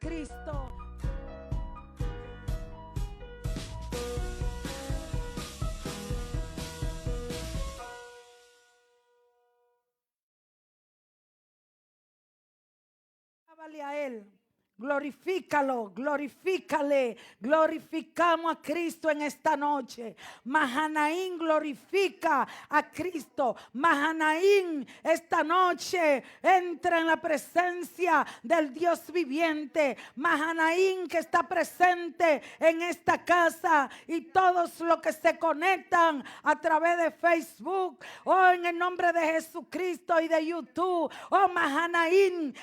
Jesucristo. Alábale a Él. Glorifícalo, glorifícale, glorificamos a Cristo en esta noche. Mahanaín glorifica a Cristo. Mahanaín esta noche entra en la presencia del Dios viviente. Mahanaín que está presente en esta casa y todos los que se conectan a través de Facebook, en el nombre de Jesucristo y de YouTube. Mahanaín,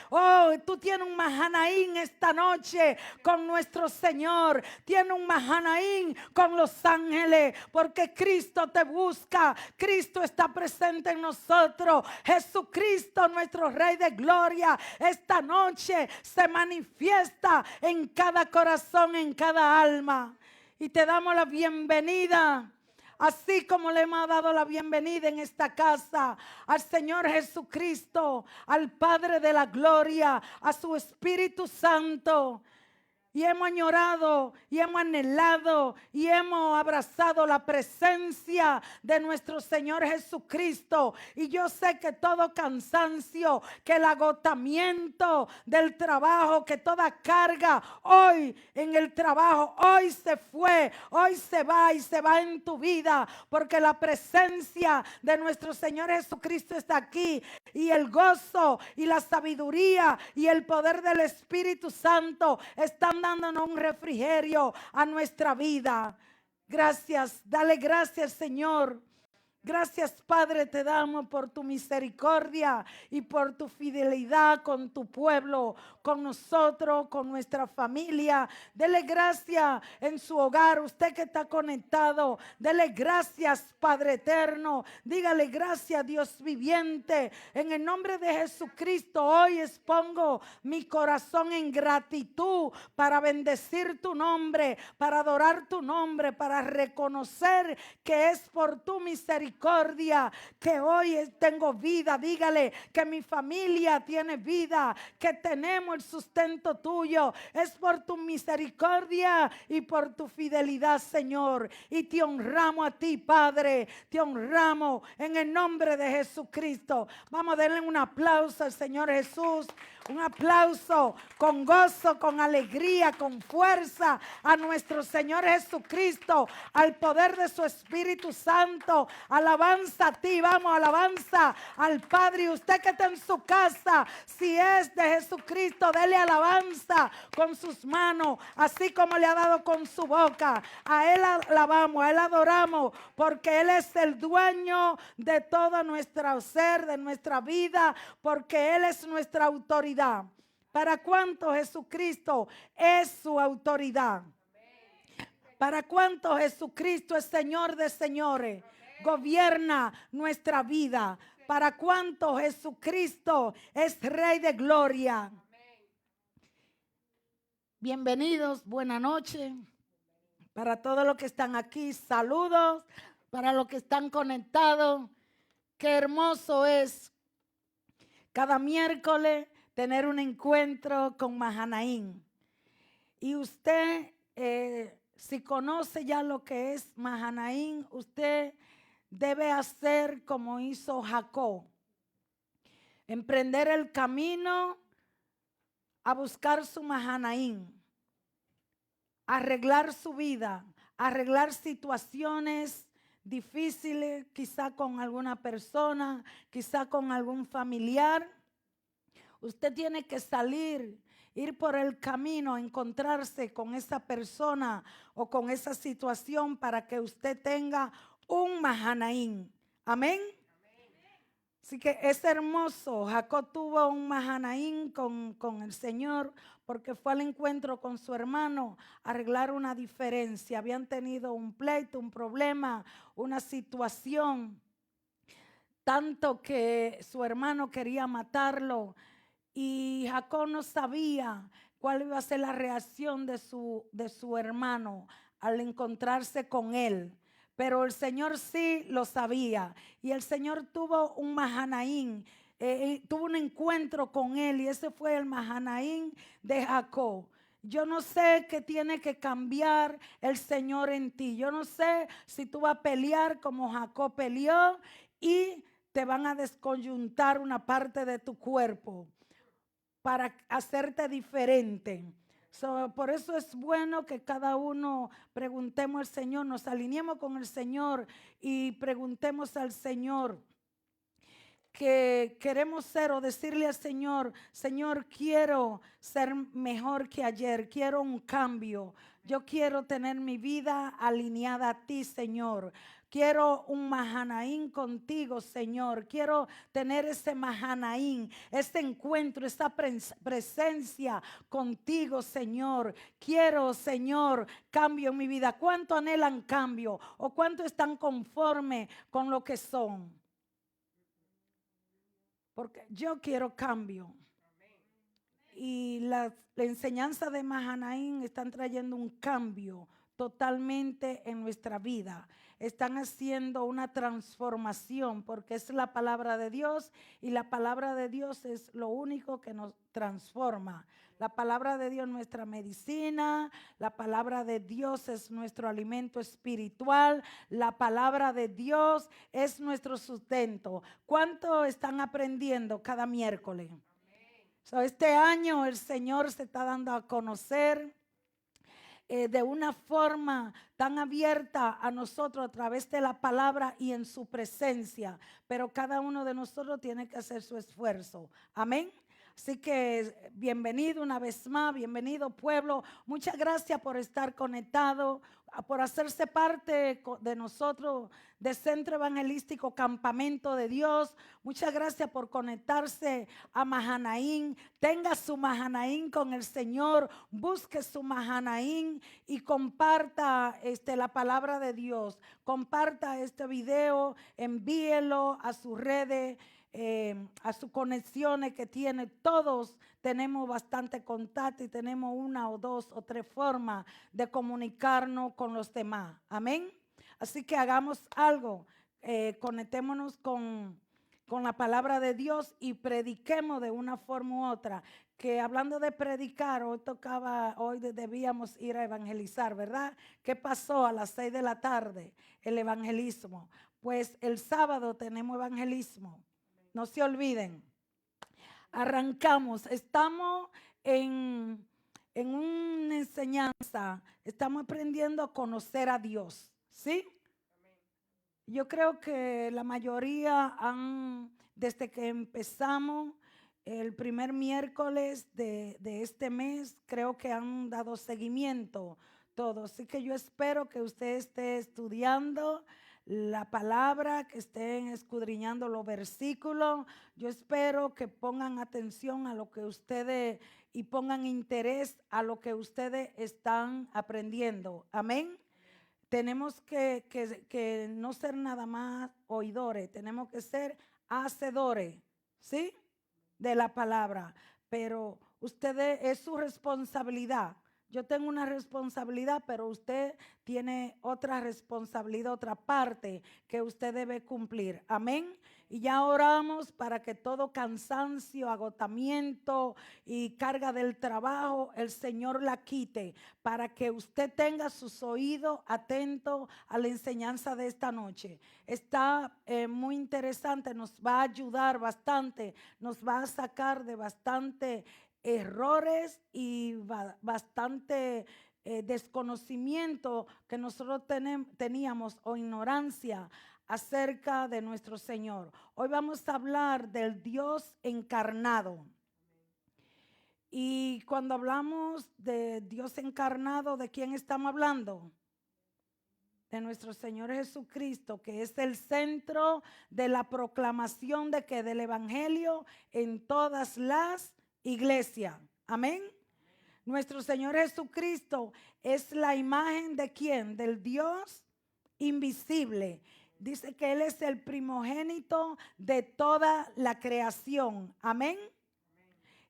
tú tienes un Mahanaín esta noche con nuestro Señor. Tiene un Mahanaín con los ángeles, porque Cristo te busca. Cristo está presente en nosotros. Jesucristo, nuestro Rey de Gloria, esta noche se manifiesta en cada corazón, en cada alma. Y te damos la bienvenida. Así como le hemos dado la bienvenida en esta casa al Señor Jesucristo, al Padre de la Gloria, a su Espíritu Santo. Y hemos añorado y hemos anhelado y hemos abrazado la presencia de nuestro Señor Jesucristo. Y yo sé que todo cansancio, que el agotamiento del trabajo, que toda carga hoy en el trabajo, hoy se fue, hoy se va y se va en tu vida. Porque la presencia de nuestro Señor Jesucristo está aquí. Y el gozo y la sabiduría y el poder del Espíritu Santo están dándonos un refrigerio a nuestra vida. Gracias, dale gracias, Señor. Gracias, Padre, te damos por tu misericordia y por tu fidelidad con tu pueblo, con nosotros, con nuestra familia. Dele gracias en su hogar, usted que está conectado. Dele gracias, Padre eterno. Dígale gracias, Dios viviente. En el nombre de Jesucristo, hoy expongo mi corazón en gratitud para bendecir tu nombre, para adorar tu nombre, para reconocer que es por tu misericordia que hoy tengo vida. Dígale que mi familia tiene vida, que tenemos el sustento tuyo. Es por tu misericordia y por tu fidelidad, Señor. Y te honramos a ti, Padre. Te honramos en el nombre de Jesucristo. Vamos a darle un aplauso al Señor Jesús. Un aplauso con gozo, con alegría, con fuerza a nuestro Señor Jesucristo, al poder de su Espíritu Santo. Alabanza a ti, vamos, alabanza al Padre. Y usted que está en su casa, si es de Jesucristo, dele alabanza con sus manos, así como le ha dado con su boca. A Él alabamos, a Él adoramos, porque Él es el dueño de todo nuestro ser, de nuestra vida, porque Él es nuestra autoridad. ¿Para cuánto Jesucristo es su autoridad? ¿Para cuánto Jesucristo es Señor de señores? Gobierna nuestra vida. ¿Para cuánto Jesucristo es Rey de Gloria? Bienvenidos, buena noche. Para todos los que están aquí, saludos. Para los que están conectados, qué hermoso es cada miércoles tener un encuentro con Mahanaín. Y usted, si conoce ya lo que es Mahanaín, usted debe hacer como hizo Jacob. Emprender el camino a buscar su Mahanaín. Arreglar su vida, arreglar situaciones difíciles, quizá con alguna persona, quizá con algún familiar. Usted tiene que salir, ir por el camino, encontrarse con esa persona o con esa situación para que usted tenga un Mahanaín. Amén. Así que es hermoso. Jacob tuvo un Mahanaín con el Señor porque fue al encuentro con su hermano a arreglar una diferencia. Habían tenido un pleito, un problema, una situación, tanto que su hermano quería matarlo. Y Jacob no sabía cuál iba a ser la reacción de su hermano al encontrarse con él. Pero el Señor sí lo sabía. Y el Señor tuvo un Mahanaín tuvo un encuentro con él y ese fue el Mahanaim de Jacob. Yo no sé qué tiene que cambiar el Señor en ti. Yo no sé si tú vas a pelear como Jacob peleó y te van a descoyuntar una parte de tu cuerpo para hacerte diferente. Por eso es bueno que cada uno preguntemos al Señor, nos alineemos con el Señor y preguntemos al Señor que queremos ser, o decirle al Señor, Señor, quiero ser mejor que ayer, quiero un cambio. Yo quiero tener mi vida alineada a ti, Señor. Quiero un Mahanaim contigo, Señor. Quiero tener ese Mahanaim, ese encuentro, esa presencia contigo, Señor. Quiero, Señor, cambio en mi vida. ¿Cuánto anhelan cambio? ¿O cuánto están conforme con lo que son? Porque yo quiero cambio. Y la enseñanza de Mahanaim están trayendo un cambio totalmente en nuestra vida. Están haciendo una transformación porque es la palabra de Dios y la palabra de Dios es lo único que nos transforma. La palabra de Dios es nuestra medicina, la palabra de Dios es nuestro alimento espiritual, la palabra de Dios es nuestro sustento. ¿Cuánto están aprendiendo cada miércoles? Este año el Señor se está dando a conocer de una forma tan abierta a nosotros a través de la palabra y en su presencia, pero cada uno de nosotros tiene que hacer su esfuerzo. Amén. Así que bienvenido una vez más, bienvenido pueblo. Muchas gracias por estar conectado, por hacerse parte de nosotros, de Centro Evangelístico Campamento de Dios. Muchas gracias por conectarse a Mahanaim. Tenga su Mahanaim con el Señor, busque su Mahanaim y comparta la palabra de Dios. Comparta este video, envíelo a sus redes, a sus conexiones que tiene. Todos tenemos bastante contacto y tenemos una o dos o tres formas de comunicarnos con los demás. Amén. Así que hagamos algo, conectémonos con la palabra de Dios y prediquemos de una forma u otra. Que hablando de predicar, hoy debíamos ir a evangelizar, ¿verdad? ¿Qué pasó a las 6 de la tarde? El evangelismo. Pues el sábado tenemos evangelismo. No se olviden. Arrancamos. Estamos en una enseñanza. Estamos aprendiendo a conocer a Dios. ¿Sí? Yo creo que la mayoría desde que empezamos el primer miércoles de este mes, creo que han dado seguimiento todos. Así que yo espero que usted esté estudiando la palabra, que estén escudriñando los versículos. Yo espero que pongan atención a lo que ustedes y pongan interés a lo que ustedes están aprendiendo. Amén. Tenemos que no ser nada más oidores, tenemos que ser hacedores, ¿sí? De la palabra. Pero ustedes, es su responsabilidad. Yo tengo una responsabilidad, pero usted tiene otra responsabilidad, otra parte que usted debe cumplir. Amén. Y ya oramos para que todo cansancio, agotamiento y carga del trabajo, el Señor la quite, para que usted tenga sus oídos atentos a la enseñanza de esta noche. Está muy interesante, nos va a ayudar bastante, nos va a sacar de bastante errores y bastante desconocimiento que nosotros teníamos o ignorancia acerca de nuestro Señor. Hoy vamos a hablar del Dios encarnado. Y cuando hablamos de Dios encarnado, ¿de quién estamos hablando? De nuestro Señor Jesucristo, que es el centro de la proclamación de que del evangelio en todas las iglesias. Amén. Nuestro Señor Jesucristo es la imagen de quién? Del Dios invisible. Dice que Él es el primogénito de toda la creación. Amén.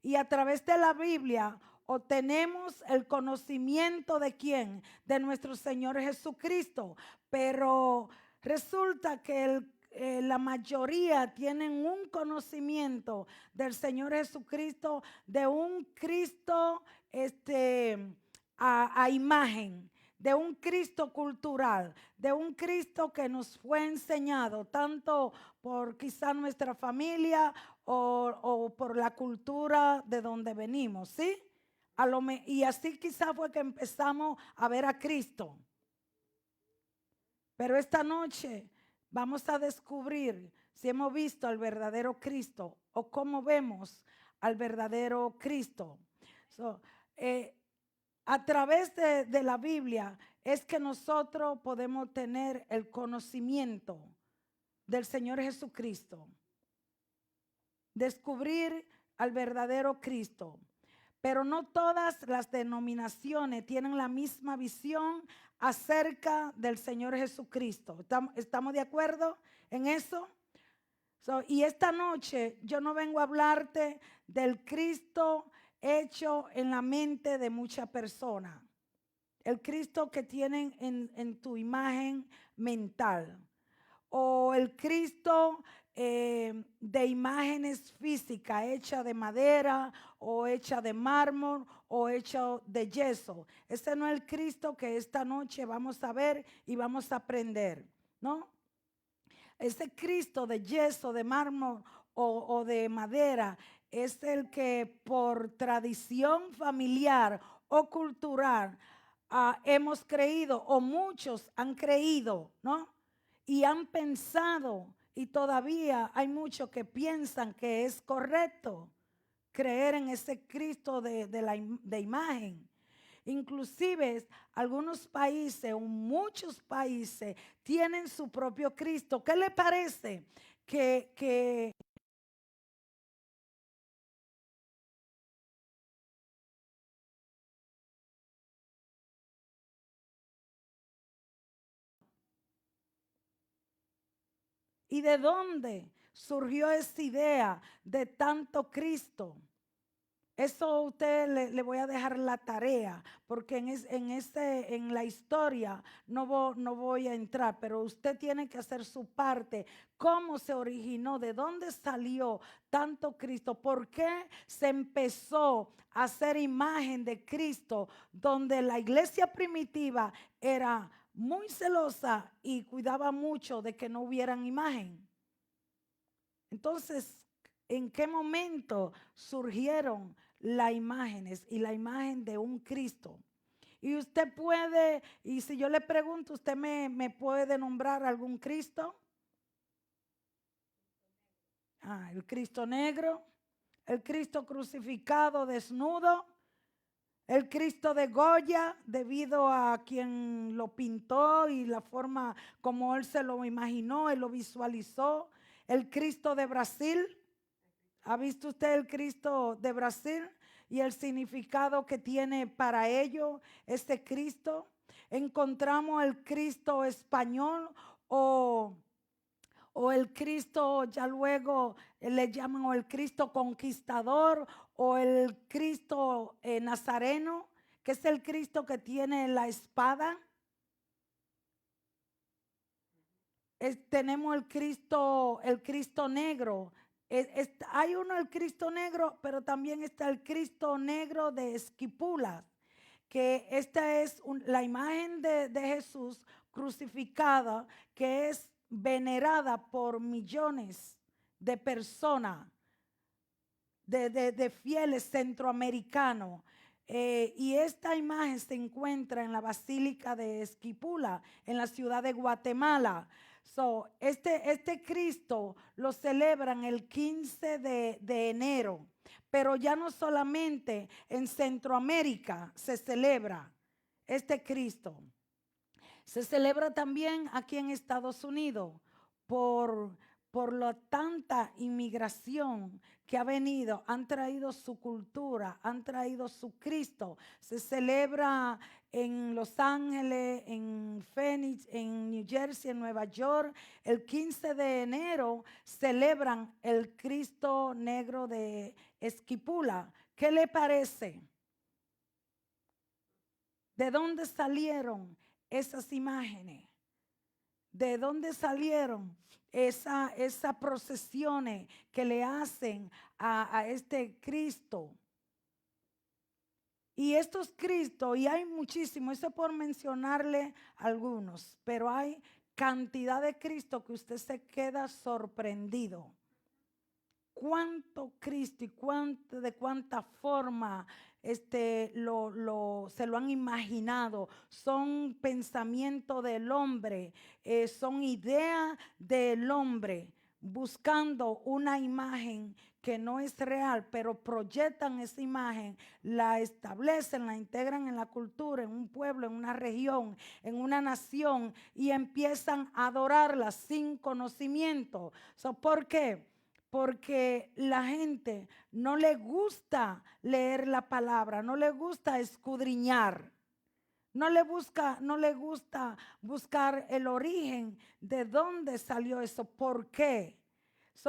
Y a través de la Biblia obtenemos el conocimiento de quién, de nuestro Señor Jesucristo. Pero resulta que la mayoría tienen un conocimiento del Señor Jesucristo, de un Cristo a imagen, de un Cristo cultural, de un Cristo que nos fue enseñado tanto por quizá nuestra familia o por la cultura de donde venimos, ¿sí? Y así quizá fue que empezamos a ver a Cristo. Pero esta noche vamos a descubrir si hemos visto al verdadero Cristo o cómo vemos al verdadero Cristo. A través de la Biblia es que nosotros podemos tener el conocimiento del Señor Jesucristo. Descubrir al verdadero Cristo. Pero no todas las denominaciones tienen la misma visión acerca del Señor Jesucristo. ¿Estamos de acuerdo en eso? Y esta noche yo no vengo a hablarte del Cristo hecho en la mente de muchas personas. El Cristo que tienen en tu imagen mental. O el Cristo de imágenes físicas, hecha de madera o hecha de mármol o hecho de yeso. Ese no es el Cristo que esta noche vamos a ver y vamos a aprender, ¿no? Ese Cristo de yeso, de mármol o de madera es el que por tradición familiar o cultural hemos creído o muchos han creído, ¿no? Y han pensado, y todavía hay muchos que piensan que es correcto creer en ese Cristo de imagen. Inclusive algunos países o muchos países tienen su propio Cristo. ¿Qué le parece que ¿Y de dónde surgió esa idea de tanto Cristo? Eso a usted le voy a dejar la tarea, porque en la historia no voy a entrar, pero usted tiene que hacer su parte. ¿Cómo se originó? ¿De dónde salió tanto Cristo? ¿Por qué se empezó a hacer imagen de Cristo donde la iglesia primitiva era muy celosa y cuidaba mucho de que no hubieran imagen? Entonces, ¿en qué momento surgieron las imágenes y la imagen de un Cristo? Y usted puede, y si yo le pregunto, ¿usted me puede nombrar algún Cristo? El Cristo negro, el Cristo crucificado desnudo, el Cristo de Goya, debido a quien lo pintó y la forma como él se lo imaginó, él lo visualizó, el Cristo de Brasil. ¿Ha visto usted el Cristo de Brasil y el significado que tiene para ello este Cristo? Encontramos el Cristo español o el Cristo, ya luego le llaman o el Cristo conquistador o el Cristo nazareno, que es el Cristo que tiene la espada. Tenemos el Cristo negro. Hay uno, el Cristo negro, pero también está el Cristo negro de Esquipulas, que esta es la imagen de Jesús crucificada, que es venerada por millones de personas, de fieles centroamericanos. Y esta imagen se encuentra en la Basílica de Esquipula, en la ciudad de Guatemala. Este Cristo lo celebran el 15 de enero, pero ya no solamente en Centroamérica se celebra este Cristo. Se celebra también aquí en Estados Unidos por la tanta inmigración que ha venido, han traído su cultura, han traído su Cristo. Se celebra en Los Ángeles, en Phoenix, en New Jersey, en Nueva York. El 15 de enero celebran el Cristo negro de Esquipula. ¿Qué le parece? ¿De dónde salieron esas imágenes? ¿De dónde salieron esas procesiones que le hacen a este Cristo? Y estos Cristos, y hay muchísimos, eso por mencionarle algunos, pero hay cantidad de Cristo que usted se queda sorprendido. ¿Cuánto Cristo y de cuánta forma se lo han imaginado? Son pensamientos del hombre, son ideas del hombre, buscando una imagen que no es real, pero proyectan esa imagen, la establecen, la integran en la cultura, en un pueblo, en una región, en una nación, y empiezan a adorarla sin conocimiento. ¿Por qué? Porque la gente no le gusta leer la palabra, no le gusta escudriñar, no le gusta buscar el origen de dónde salió eso, por qué.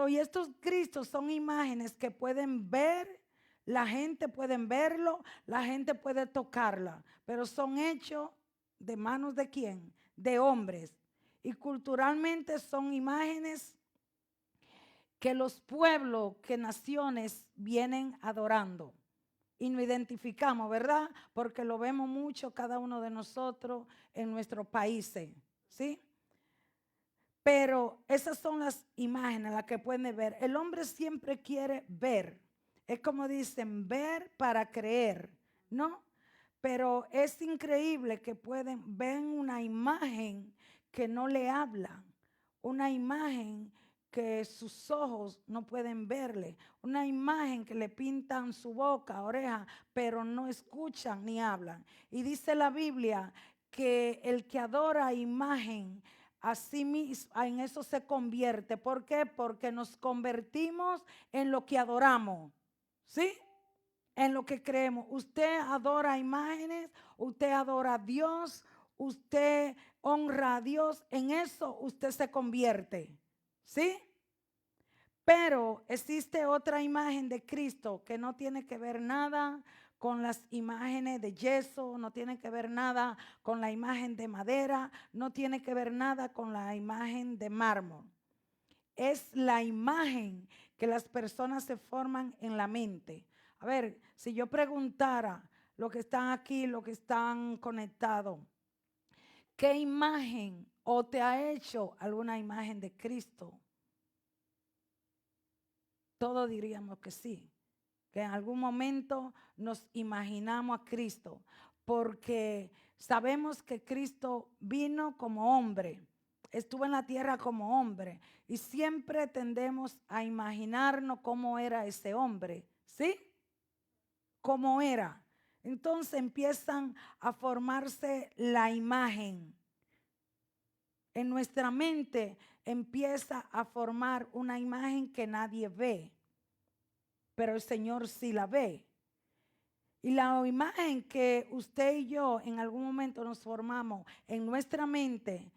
Y estos Cristos son imágenes que pueden ver, la gente puede verlo, la gente puede tocarla, pero son hechos de manos de quién? De hombres. Y culturalmente son imágenes que los pueblos, que naciones vienen adorando. Y nos identificamos, ¿verdad? Porque lo vemos mucho cada uno de nosotros en nuestros países, ¿sí? Pero esas son las imágenes, las que pueden ver. El hombre siempre quiere ver. Es como dicen, ver para creer, ¿no? Pero es increíble que ven una imagen que no le habla, una imagen que sus ojos no pueden verle, una imagen que le pintan su boca, oreja, pero no escuchan ni hablan. Y dice la Biblia que el que adora imagen, así mismo, en eso se convierte. ¿Por qué? Porque nos convertimos en lo que adoramos, ¿sí? En lo que creemos. Usted adora imágenes, usted adora a Dios, usted honra a Dios, en eso usted se convierte, ¿sí? Pero existe otra imagen de Cristo que no tiene que ver nada con las imágenes de yeso, no tiene que ver nada con la imagen de madera, no tiene que ver nada con la imagen de mármol. Es la imagen que las personas se forman en la mente. A ver, si yo preguntara los que están aquí, los que están conectados, ¿qué imagen o te ha hecho alguna imagen de Cristo? Todos diríamos que sí, que en algún momento nos imaginamos a Cristo, porque sabemos que Cristo vino como hombre, estuvo en la tierra como hombre, y siempre tendemos a imaginarnos cómo era ese hombre, ¿sí? ¿Cómo era? Entonces empiezan a formarse la imagen. En nuestra mente empieza a formar una imagen que nadie ve, pero el Señor sí la ve. Y la imagen que usted y yo en algún momento nos formamos en nuestra mente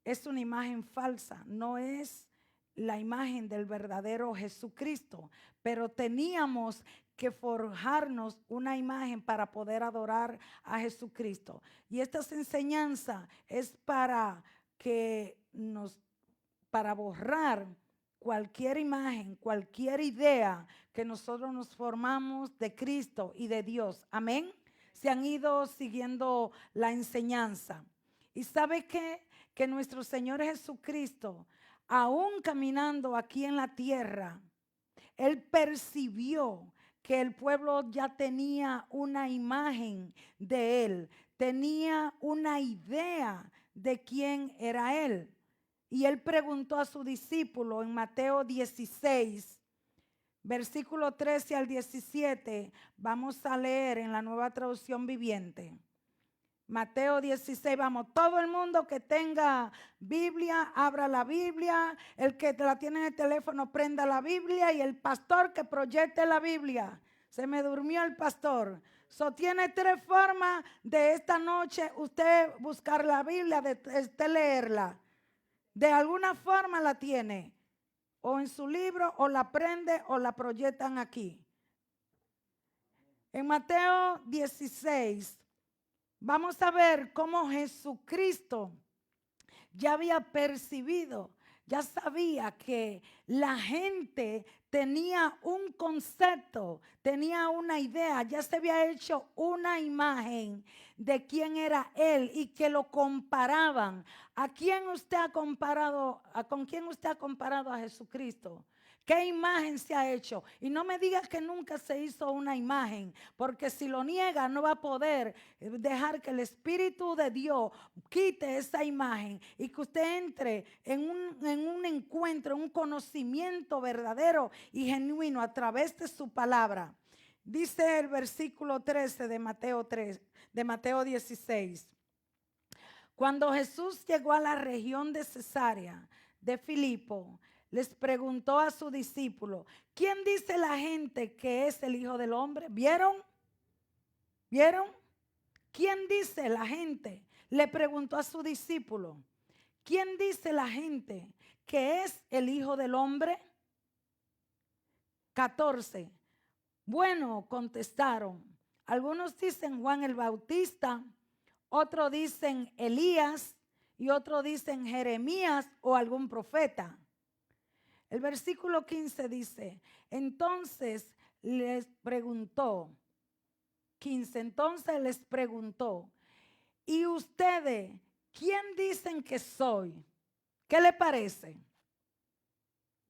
es una imagen falsa, no es la imagen del verdadero Jesucristo, pero teníamos que forjarnos una imagen para poder adorar a Jesucristo. Y esta enseñanza es para para borrar cualquier imagen, cualquier idea que nosotros nos formamos de Cristo y de Dios. Amén. Se han ido siguiendo la enseñanza. ¿Y sabe qué? Que nuestro Señor Jesucristo, aún caminando aquí en la tierra, Él percibió que el pueblo ya tenía una imagen de Él, tenía una idea de quién era Él. Y Él preguntó a su discípulo en Mateo 16, versículo 13 al 17, vamos a leer en la Nueva Traducción Viviente. Mateo 16, vamos, todo el mundo que tenga Biblia, abra la Biblia, el que la tiene en el teléfono, prenda la Biblia, y el pastor que proyecte la Biblia. Se me durmió el pastor. Tiene tres formas de esta noche usted buscar la Biblia, de usted leerla. De alguna forma la tiene, o en su libro, o la prende, o la proyectan aquí. En Mateo 16, Vamos a ver cómo Jesucristo ya había percibido, ya sabía que la gente tenía un concepto, tenía una idea, ya se había hecho una imagen de quién era él y que lo comparaban. ¿A quién usted ha comparado? ¿Con quién usted ha comparado a Jesucristo? ¿Qué imagen se ha hecho? Y no me digas que nunca se hizo una imagen, porque si lo niega no va a poder dejar que el Espíritu de Dios quite esa imagen y que usted entre en un encuentro, un conocimiento verdadero y genuino a través de su palabra. Dice el versículo 13 de Mateo 3, de Mateo 16. Cuando Jesús llegó a la región de Cesarea de Filipo, les preguntó a su discípulo: ¿quién dice la gente que es el Hijo del Hombre? ¿Vieron? ¿Vieron? ¿Quién dice la gente? Le preguntó a su discípulo: ¿quién dice la gente que es el Hijo del Hombre? 14. Bueno, contestaron. Algunos dicen Juan el Bautista, otros dicen Elías y otros dicen Jeremías o algún profeta. El versículo 15 dice: entonces les preguntó, 15, entonces les preguntó: ¿y ustedes quién dicen que soy? ¿Qué le parece?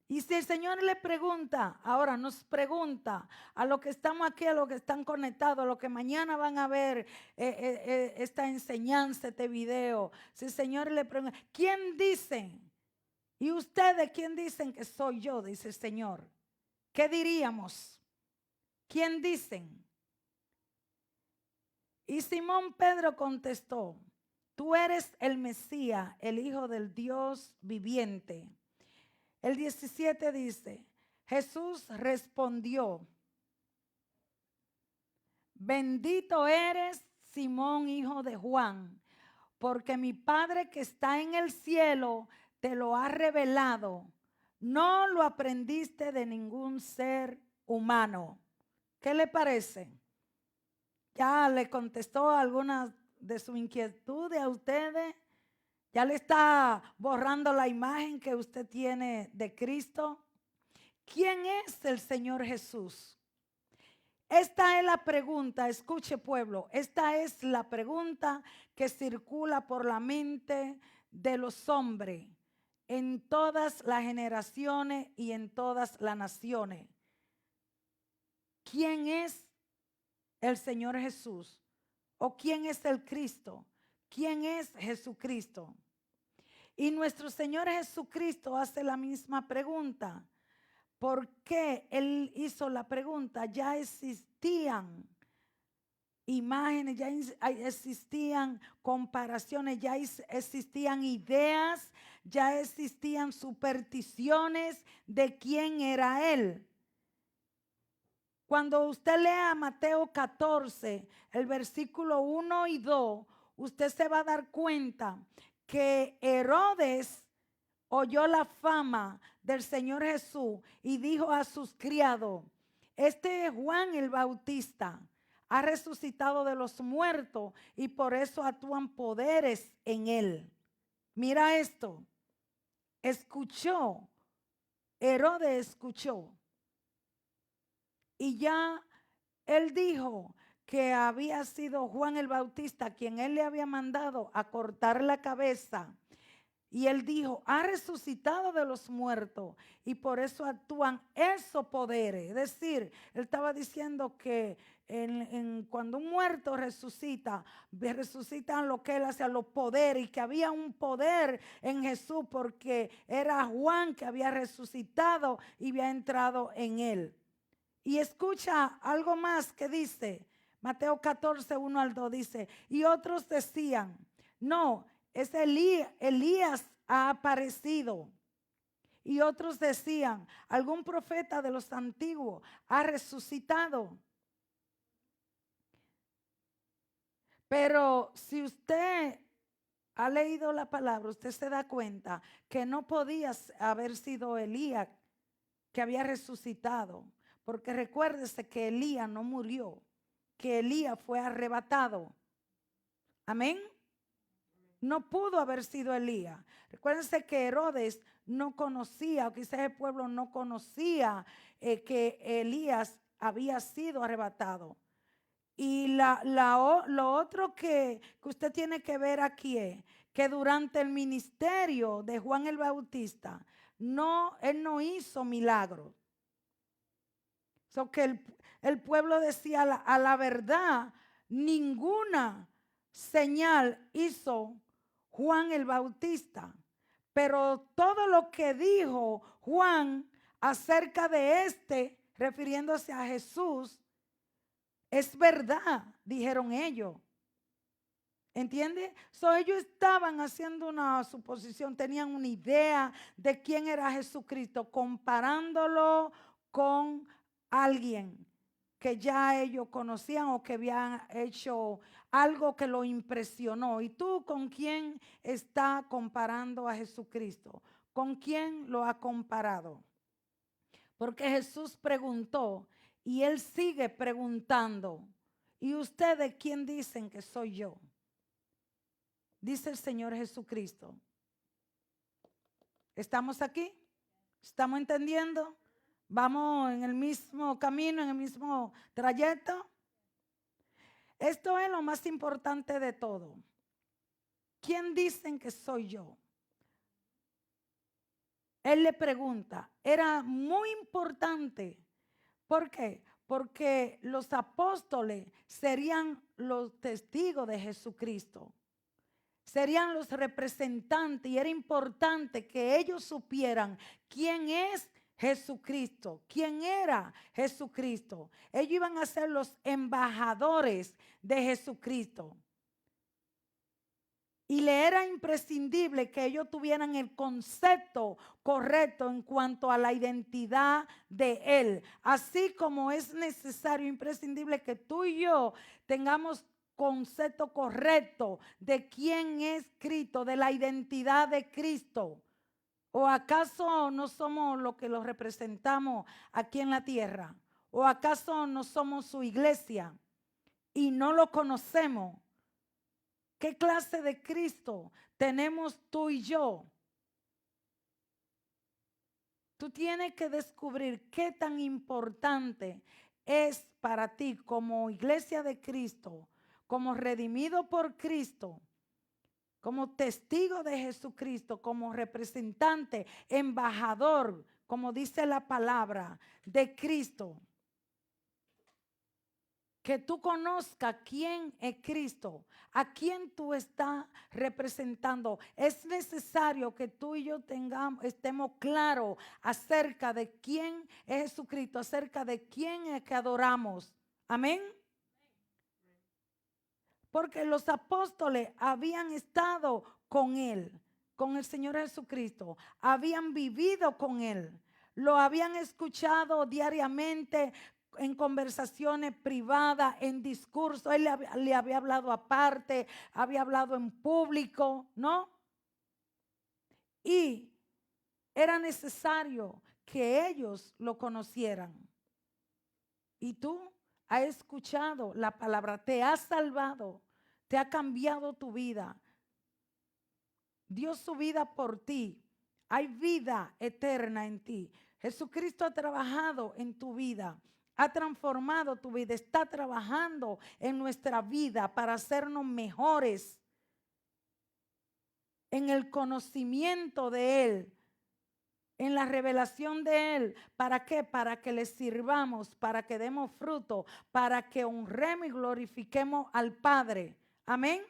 Y si el Señor le pregunta, ahora nos pregunta a los que estamos aquí, a los que están conectados, a los que mañana van a ver esta enseñanza, este video, si el Señor le pregunta, ¿quién dicen? ¿Y ustedes quién dicen que soy yo? Dice el Señor. ¿Qué diríamos? ¿Quién dicen? Y Simón Pedro contestó: tú eres el Mesías, el Hijo del Dios viviente. El 17 dice: Jesús respondió: bendito eres, Simón, hijo de Juan, porque mi Padre que está en el cielo te lo ha revelado. No lo aprendiste de ningún ser humano. ¿Qué le parece? Ya le contestó algunas de sus inquietudes a ustedes. Ya le está borrando la imagen que usted tiene de Cristo. ¿Quién es el Señor Jesús? Esta es la pregunta, escuche pueblo, esta es la pregunta que circula por la mente de los hombres en todas las generaciones y en todas las naciones. ¿Quién es el Señor Jesús? ¿O quién es el Cristo? ¿Quién es Jesucristo? Y nuestro Señor Jesucristo hace la misma pregunta. ¿Por qué Él hizo la pregunta? Ya existían imágenes, ya existían comparaciones, ya existían ideas, ya existían supersticiones de quién era Él. Cuando usted lea Mateo 14, el versículo 1 y 2, usted se va a dar cuenta que Herodes oyó la fama del Señor Jesús y dijo a sus criados: este Juan el Bautista ha resucitado de los muertos y por eso actúan poderes en él. Mira esto, escuchó, Herodes escuchó. Y ya él dijo que había sido Juan el Bautista quien él le había mandado a cortar la cabeza. Y él dijo: ha resucitado de los muertos y por eso actúan esos poderes. Es decir, él estaba diciendo que cuando un muerto resucita, resucitan lo que él hacía, los poderes, y que había un poder en Jesús porque era Juan que había resucitado y había entrado en él. Y escucha algo más que dice Mateo 14, 1 al 2, dice: y otros decían: no, es Elías ha aparecido. Y otros decían: algún profeta de los antiguos ha resucitado. Pero si usted ha leído la palabra, usted se da cuenta que no podía haber sido Elías que había resucitado. Porque recuérdese que Elías no murió, que Elías fue arrebatado. Amén. No pudo haber sido Elías. Recuérdense que Herodes no conocía, o quizás el pueblo no conocía que Elías había sido arrebatado. Y lo otro que usted tiene que ver aquí es que durante el ministerio de Juan el Bautista, él no hizo milagros. Que el pueblo decía a la verdad, ninguna señal hizo Juan el Bautista. Pero todo lo que dijo Juan acerca de refiriéndose a Jesús, es verdad, dijeron ellos. ¿Entiende? Ellos estaban haciendo una suposición, tenían una idea de quién era Jesucristo, comparándolo con alguien que ya ellos conocían o que habían hecho algo que lo impresionó. ¿Y tú con quién está comparando a Jesucristo? ¿Con quién lo ha comparado? Porque Jesús preguntó y él sigue preguntando. ¿Y ustedes quién dicen que soy yo? Dice el Señor Jesucristo. ¿Estamos aquí? ¿Estamos entendiendo? ¿Vamos en el mismo camino, en el mismo trayecto? Esto es lo más importante de todo. ¿Quién dicen que soy yo? Él le pregunta. Era muy importante. ¿Por qué? Porque los apóstoles serían los testigos de Jesucristo. Serían los representantes y era importante que ellos supieran quién es Jesucristo, quién era Jesucristo. Ellos iban a ser los embajadores de Jesucristo. Y le era imprescindible que ellos tuvieran el concepto correcto en cuanto a la identidad de Él. Así como es necesario, imprescindible que tú y yo tengamos concepto correcto de quién es Cristo, de la identidad de Cristo. ¿O acaso no somos lo que los representamos aquí en la tierra? ¿O acaso no somos su iglesia y no lo conocemos? ¿Qué clase de Cristo tenemos tú y yo? Tú tienes que descubrir qué tan importante es para ti como iglesia de Cristo, como redimido por Cristo, como testigo de Jesucristo, como representante, embajador, como dice la palabra, de Cristo. Que tú conozcas quién es Cristo, a quién tú estás representando. Es necesario que tú y yo estemos claros acerca de quién es Jesucristo, acerca de quién es que adoramos. Amén. Porque los apóstoles habían estado con Él, con el Señor Jesucristo. Habían vivido con Él. Lo habían escuchado diariamente en conversaciones privadas, en discursos. Él le había hablado aparte, había hablado en público, ¿no? Y era necesario que ellos lo conocieran. Y tú has escuchado la palabra, te has salvado, te ha cambiado tu vida. Dio su vida por ti. Hay vida eterna en ti. Jesucristo ha trabajado en tu vida. Ha transformado tu vida. Está trabajando en nuestra vida para hacernos mejores en el conocimiento de Él, en la revelación de Él. ¿Para qué? Para que le sirvamos, para que demos fruto, para que honremos y glorifiquemos al Padre. Amén.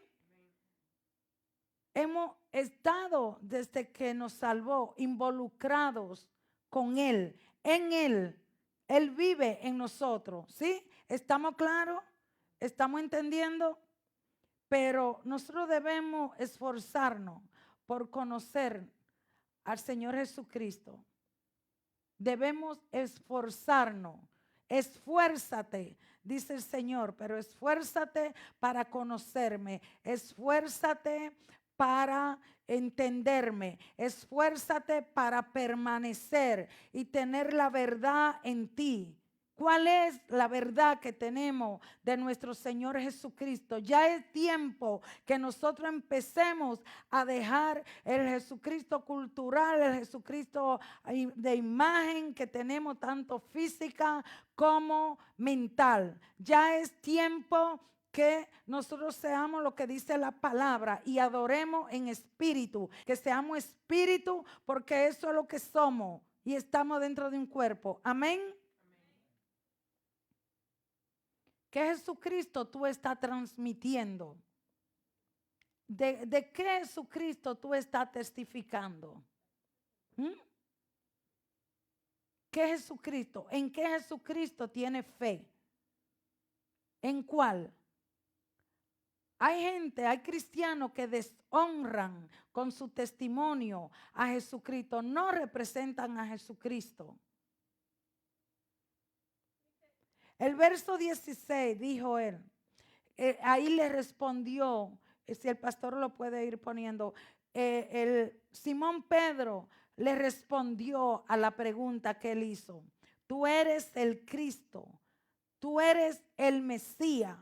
Hemos estado desde que nos salvó involucrados con Él, en Él. Él vive en nosotros, ¿sí? ¿Estamos claros? ¿Estamos entendiendo? Pero nosotros debemos esforzarnos por conocer al Señor Jesucristo. Debemos esforzarnos. Esfuérzate, dice el Señor, pero esfuérzate para conocerme. Esfuérzate para entenderme. Esfuérzate para permanecer y tener la verdad en ti. ¿Cuál es la verdad que tenemos de nuestro Señor Jesucristo? Ya es tiempo que nosotros empecemos a dejar el Jesucristo cultural, el Jesucristo de imagen que tenemos tanto física como mental. Ya es tiempo que nosotros seamos lo que dice la palabra y adoremos en espíritu, que seamos espíritu, porque eso es lo que somos y estamos dentro de un cuerpo. Amén. ¿Qué Jesucristo tú estás transmitiendo? ¿De qué Jesucristo tú estás testificando? ¿Mm? ¿Qué Jesucristo? ¿En qué Jesucristo tiene fe? ¿En cuál? Hay gente, hay cristianos que deshonran con su testimonio a Jesucristo, no representan a Jesucristo. El verso 16 dijo él, ahí le respondió, si el pastor lo puede ir poniendo, el Simón Pedro le respondió a la pregunta que él hizo. Tú eres el Cristo, tú eres el Mesías.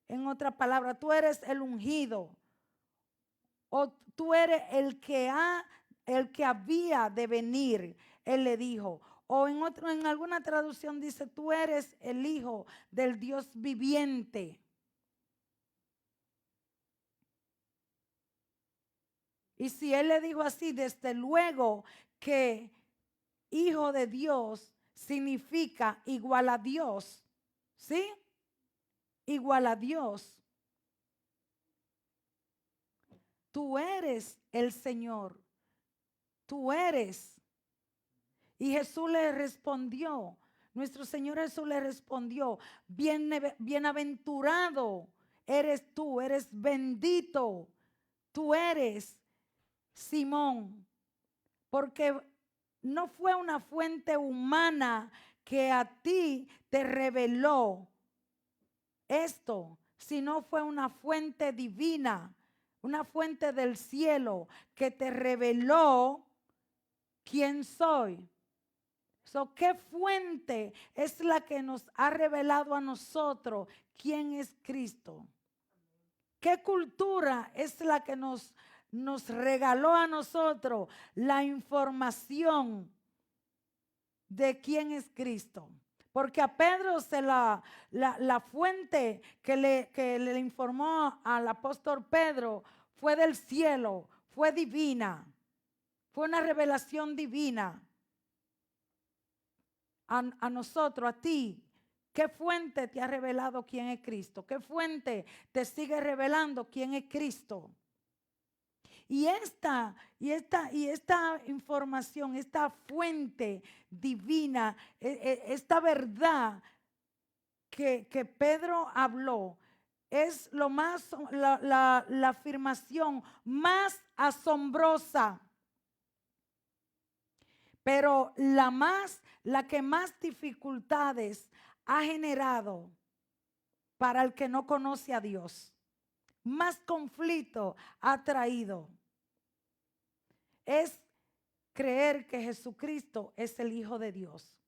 En otra palabra, tú eres el ungido. O tú eres el que había de venir. Él le dijo. O en alguna traducción dice, tú eres el Hijo del Dios viviente. Y si él le dijo así, desde luego que Hijo de Dios significa igual a Dios. ¿Sí? Igual a Dios. Tú eres el Señor. Tú eres. Y Jesús le respondió, nuestro Señor Jesús le respondió, bienaventurado eres tú, eres bendito, tú eres Simón, porque no fue una fuente humana que a ti te reveló esto, sino fue una fuente divina, una fuente del cielo que te reveló quién soy. ¿Qué fuente es la que nos ha revelado a nosotros quién es Cristo? ¿Qué cultura es la que nos regaló a nosotros la información de quién es Cristo? Porque a Pedro la fuente que le informó al apóstol Pedro fue del cielo, fue divina, fue una revelación divina. A nosotros, a ti, ¿qué fuente te ha revelado quién es Cristo? ¿Qué fuente te sigue revelando quién es Cristo? Y esta información, esta fuente divina, esta verdad que Pedro habló, es la afirmación más asombrosa. Pero la que más dificultades ha generado para el que no conoce a Dios, más conflicto ha traído, es creer que Jesucristo es el Hijo de Dios.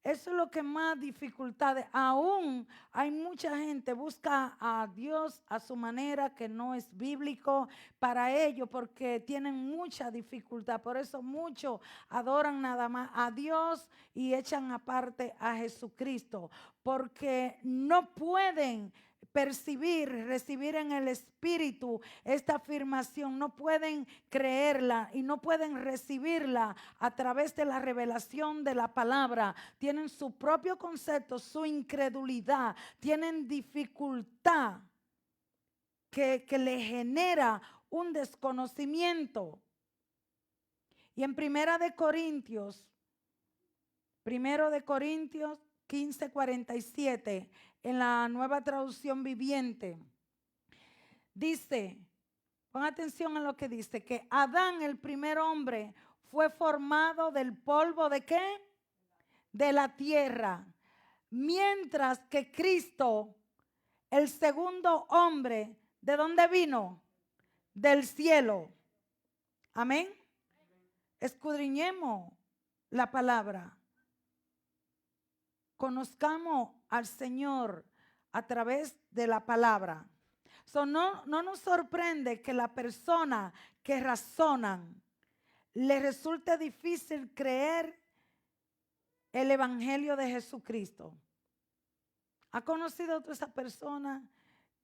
Eso es lo que más dificultades. Aún hay mucha gente busca a Dios a su manera que no es bíblico para ellos porque tienen mucha dificultad. Por eso muchos adoran nada más a Dios y echan aparte a Jesucristo porque no pueden recibir en el espíritu esta afirmación, no pueden creerla y no pueden recibirla a través de la revelación de la palabra. Tienen su propio concepto, su incredulidad, tienen dificultad que le genera un desconocimiento. Y en Primero de Corintios 15:47, en la Nueva Traducción Viviente, dice, pon atención a lo que dice, que Adán, el primer hombre, fue formado del polvo ¿de qué? De la tierra. Mientras que Cristo, el segundo hombre, ¿de dónde vino? Del cielo. Amén. Escudriñemos la palabra. conozcamos al Señor a través de la palabra. No nos sorprende que la persona que razonan le resulte difícil creer el evangelio de Jesucristo. ¿Ha conocido tú esa persona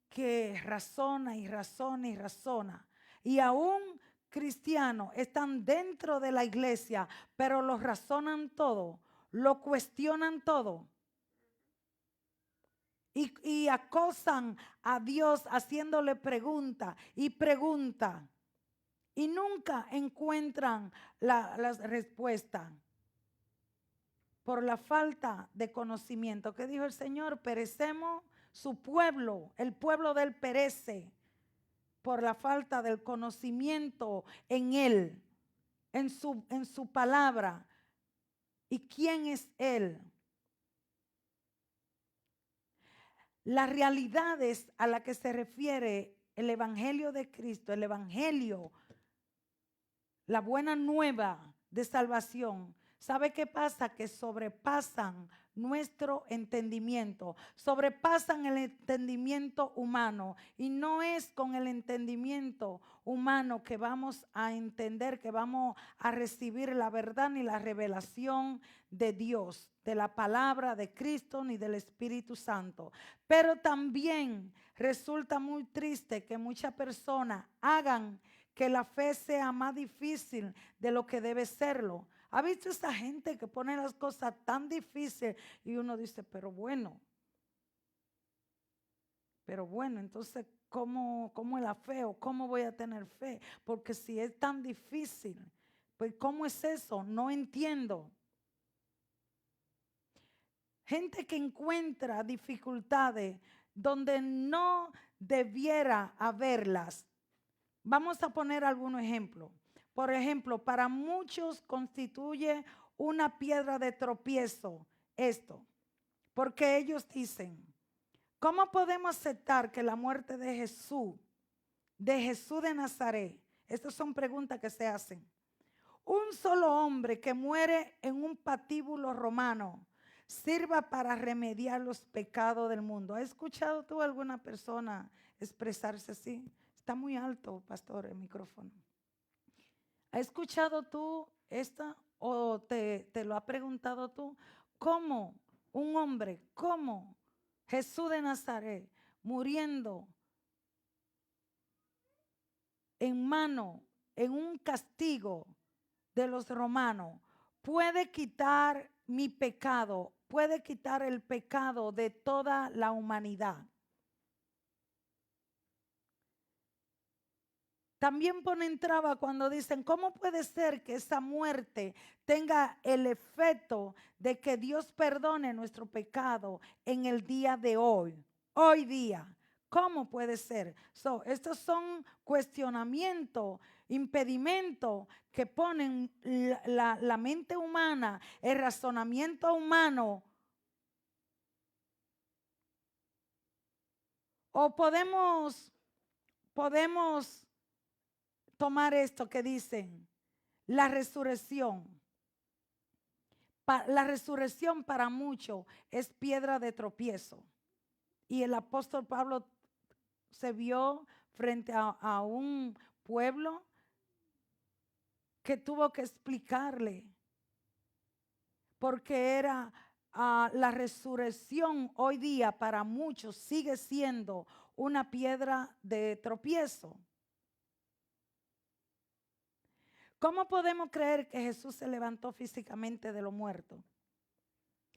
que razona y razona y razona? Y aún cristianos están dentro de la iglesia, pero lo razonan todo, lo cuestionan todo. Y acosan a Dios haciéndole pregunta y pregunta. Y nunca encuentran las respuestas. Por la falta de conocimiento. ¿Qué dijo el Señor? Perecemos, su pueblo, el pueblo de él perece por la falta del conocimiento en él, en su palabra. ¿Y quién es él? Las realidades a las que se refiere el evangelio de Cristo, el evangelio, la buena nueva de salvación, ¿sabe qué pasa? Que sobrepasan nuestro entendimiento, sobrepasan el entendimiento humano. Y no es con el entendimiento humano que vamos a entender, que vamos a recibir la verdad ni la revelación de Dios, de la palabra de Cristo ni del Espíritu Santo. Pero también resulta muy triste que muchas personas hagan que la fe sea más difícil de lo que debe serlo. ¿Ha visto esa gente que pone las cosas tan difíciles y uno dice, pero bueno, entonces, ¿cómo es la fe o cómo voy a tener fe? Porque si es tan difícil, pues ¿cómo es eso? No entiendo. Gente que encuentra dificultades donde no debiera haberlas. Vamos a poner algunos ejemplos. Por ejemplo, para muchos constituye una piedra de tropiezo esto, porque ellos dicen, ¿cómo podemos aceptar que la muerte de Jesús de Nazaret, estas son preguntas que se hacen, un solo hombre que muere en un patíbulo romano, sirva para remediar los pecados del mundo? ¿Has escuchado tú a alguna persona expresarse así? Está muy alto, pastor, el micrófono. ¿Has escuchado tú esta o te lo ha preguntado tú? ¿Cómo un hombre, cómo Jesús de Nazaret, muriendo en un castigo de los romanos, puede quitar mi pecado, puede quitar el pecado de toda la humanidad? También ponen traba cuando dicen, ¿cómo puede ser que esa muerte tenga el efecto de que Dios perdone nuestro pecado en el día de hoy? Hoy día. ¿Cómo puede ser? Estos son cuestionamientos, impedimentos que ponen la mente humana, el razonamiento humano. O podemos tomar esto que dicen, la resurrección. La resurrección para muchos es piedra de tropiezo. Y el apóstol Pablo se vio frente a un pueblo que tuvo que explicarle, porque era la resurrección hoy día para muchos sigue siendo una piedra de tropiezo. ¿Cómo podemos creer que Jesús se levantó físicamente de los muertos?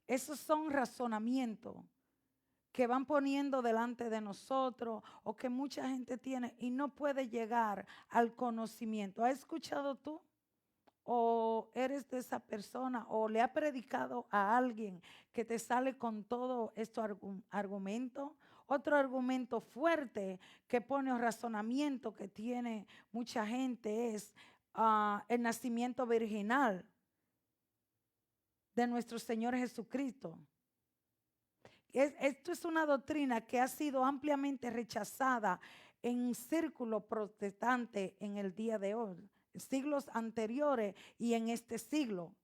Esos son razonamientos que van poniendo delante de nosotros o que mucha gente tiene y no puede llegar al conocimiento. ¿Has escuchado tú? ¿O eres de esa persona o le ha predicado a alguien que te sale con todo estos argumentos? Otro argumento fuerte que pone un razonamiento que tiene mucha gente es el nacimiento virginal de nuestro Señor Jesucristo. Esto es una doctrina que ha sido ampliamente rechazada en círculos protestantes en el día de hoy, en siglos anteriores y en este siglo.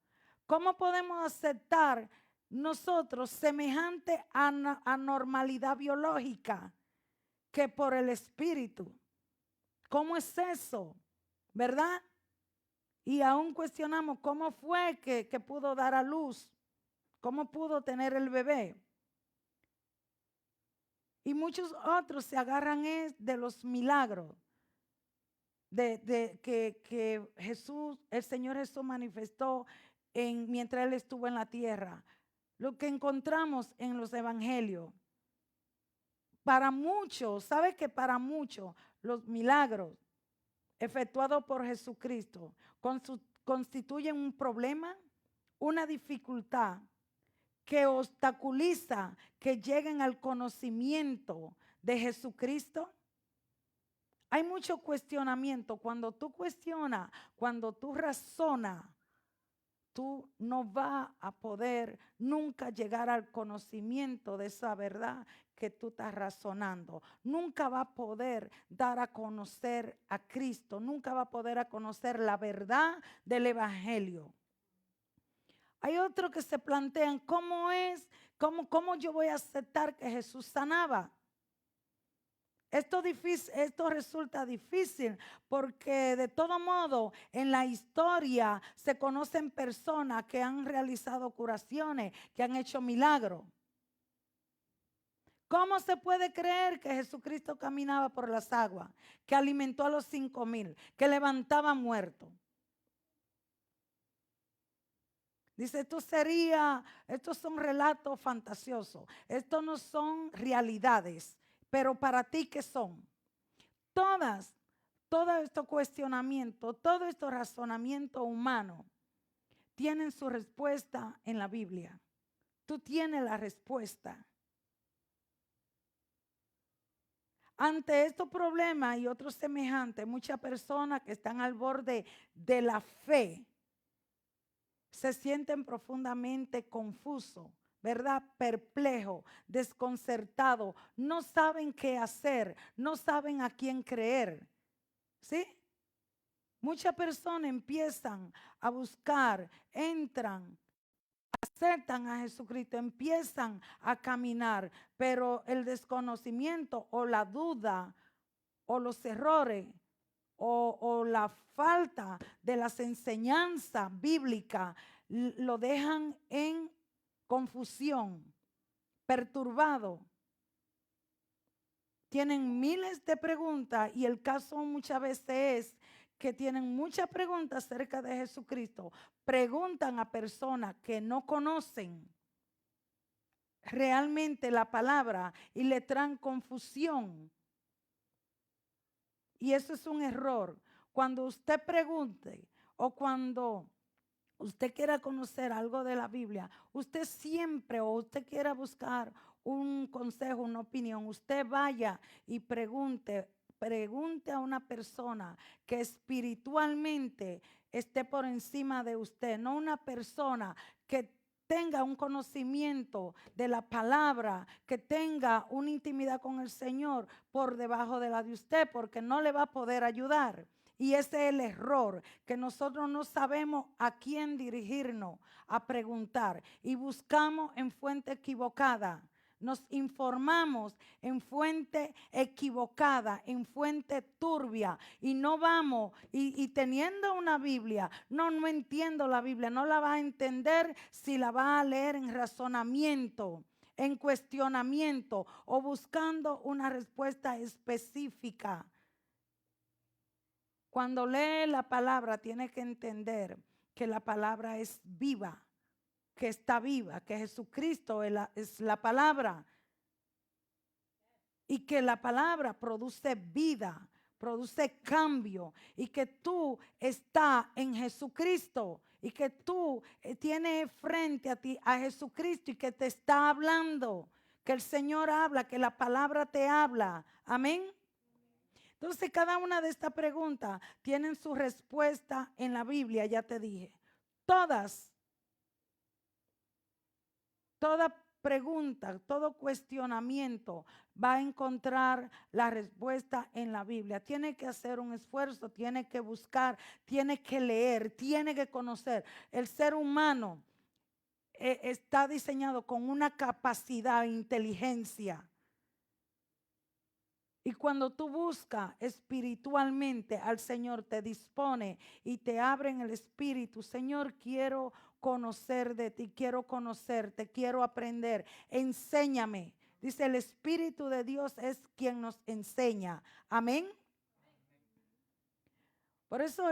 ¿Cómo podemos aceptar nosotros semejante a normalidad biológica que por el Espíritu. ¿Cómo es eso? ¿Verdad? Y aún cuestionamos cómo fue que pudo dar a luz, cómo pudo tener el bebé. Y muchos otros se agarran de los milagros que Jesús, el Señor Jesús manifestó mientras Él estuvo en la tierra. Lo que encontramos en los evangelios. Para muchos, ¿sabe que para muchos los milagros efectuados por Jesucristo constituyen un problema, una dificultad que obstaculiza que lleguen al conocimiento de Jesucristo? Hay mucho cuestionamiento. Cuando tú cuestionas, cuando tú razonas, tú no vas a poder nunca llegar al conocimiento de esa verdad que tú estás razonando. Nunca va a poder dar a conocer a Cristo. Nunca va a poder a conocer la verdad del evangelio. Hay otros que se plantean, ¿cómo yo voy a aceptar que Jesús sanaba? Esto resulta difícil porque de todo modo en la historia se conocen personas que han realizado curaciones, que han hecho milagros. ¿Cómo se puede creer que Jesucristo caminaba por las aguas, que alimentó a los 5,000, que levantaba muertos? Dice, estos son relatos fantasiosos, estos no son realidades, pero para ti, ¿qué son? Todo estos cuestionamientos, todo este razonamiento humano tienen su respuesta en la Biblia. Tú tienes la respuesta. Ante estos problemas y otros semejantes, muchas personas que están al borde de la fe se sienten profundamente confusos, ¿verdad? Perplejos, desconcertados, no saben qué hacer, no saben a quién creer, ¿sí? Muchas personas empiezan a buscar, entran, aceptan a Jesucristo, empiezan a caminar, pero el desconocimiento o la duda o los errores o la falta de las enseñanzas bíblicas lo dejan en confusión, perturbado. Tienen miles de preguntas y el caso muchas veces es que tienen muchas preguntas acerca de Jesucristo. Preguntan a personas que no conocen realmente la palabra y le traen confusión. Y eso es un error. Cuando usted pregunte o cuando usted quiera conocer algo de la Biblia, usted siempre o usted quiera buscar un consejo, una opinión, usted vaya y pregunte a una persona que espiritualmente esté por encima de usted, no una persona que tenga un conocimiento de la palabra, que tenga una intimidad con el Señor por debajo de la de usted, porque no le va a poder ayudar. Y ese es el error, que nosotros no sabemos a quién dirigirnos a preguntar y buscamos en fuente equivocada. Nos informamos en fuente equivocada, en fuente turbia y no vamos y teniendo una Biblia, no entiendo la Biblia, no la va a entender si la va a leer en razonamiento, en cuestionamiento o buscando una respuesta específica. Cuando lee la palabra tiene que entender que la palabra es viva, que está viva, que Jesucristo es la palabra y que la palabra produce vida, produce cambio y que tú estás en Jesucristo y que tú tienes frente a ti a Jesucristo y que te está hablando, que el Señor habla, que la palabra te habla. Amén. Entonces, cada una de estas preguntas tienen su respuesta en la Biblia, ya te dije. Toda pregunta, todo cuestionamiento va a encontrar la respuesta en la Biblia. Tiene que hacer un esfuerzo, tiene que buscar, tiene que leer, tiene que conocer. El ser humano está diseñado con una capacidad, inteligencia. Y cuando tú buscas espiritualmente al Señor, te dispone y te abre en el espíritu. Señor, quiero conocer de ti, quiero conocerte, quiero aprender. Enséñame. Dice, el Espíritu de Dios es quien nos enseña. Amén. Por eso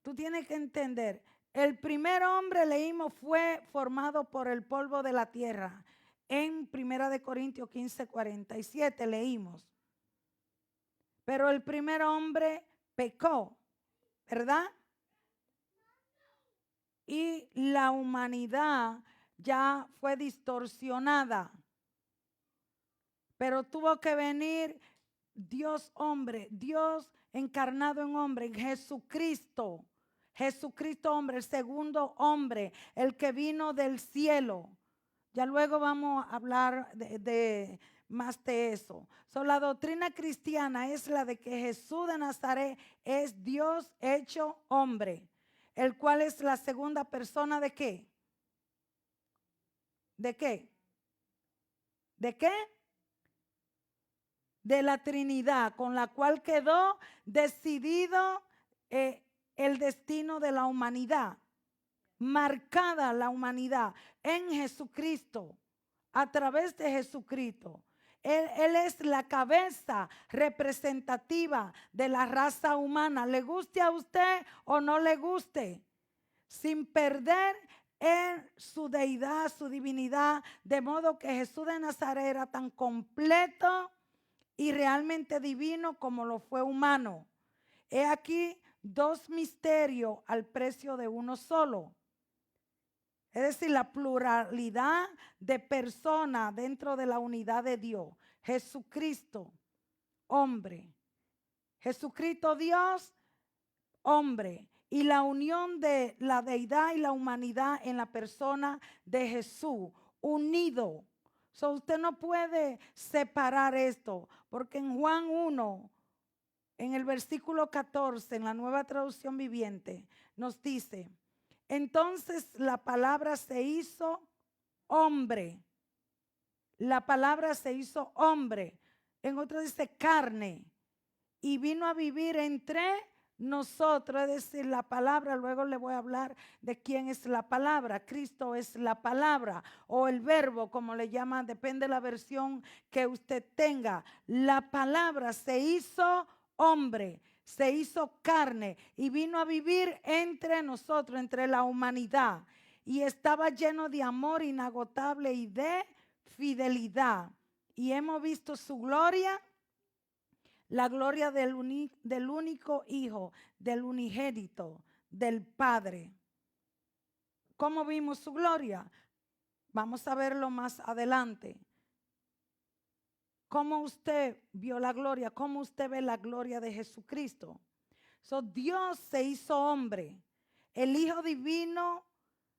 tú tienes que entender, el primer hombre, leímos, fue formado por el polvo de la tierra. En 1 Corintios 15:47 leímos. Pero el primer hombre pecó, ¿verdad? Y la humanidad ya fue distorsionada. Pero tuvo que venir Dios hombre, Dios encarnado en hombre, en Jesucristo. Jesucristo hombre, el segundo hombre, el que vino del cielo. Ya luego vamos a hablar de más de eso. La doctrina cristiana es la de que Jesús de Nazaret es Dios hecho hombre, el cual es la segunda persona ¿de qué? ¿De qué? ¿De qué? De la Trinidad, con la cual quedó decidido el destino de la humanidad, marcada la humanidad en Jesucristo, a través de Jesucristo. Él es la cabeza representativa de la raza humana, le guste a usted o no le guste, sin perder en su deidad, su divinidad, de modo que Jesús de Nazaret era tan completo y realmente divino como lo fue humano. He aquí dos misterios al precio de uno solo. Es decir, la pluralidad de personas dentro de la unidad de Dios. Jesucristo, hombre. Jesucristo Dios, hombre. Y la unión de la deidad y la humanidad en la persona de Jesús, unido. Usted no puede separar esto, porque en Juan 1, en el versículo 14, en la Nueva Traducción Viviente, nos dice, entonces la palabra se hizo hombre. La palabra se hizo hombre. En otro dice carne. Y vino a vivir entre nosotros, es decir, la palabra. Luego le voy a hablar de quién es la palabra. Cristo es la palabra o el verbo, como le llaman, depende de la versión que usted tenga. La palabra se hizo hombre, se hizo carne y vino a vivir entre nosotros, entre la humanidad. Y estaba lleno de amor inagotable y de fidelidad. Y hemos visto su gloria, la gloria del único Hijo, del unigénito, del Padre. ¿Cómo vimos su gloria? Vamos a verlo más adelante. ¿Cómo usted vio la gloria? ¿Cómo usted ve la gloria de Jesucristo? Dios se hizo hombre. El Hijo Divino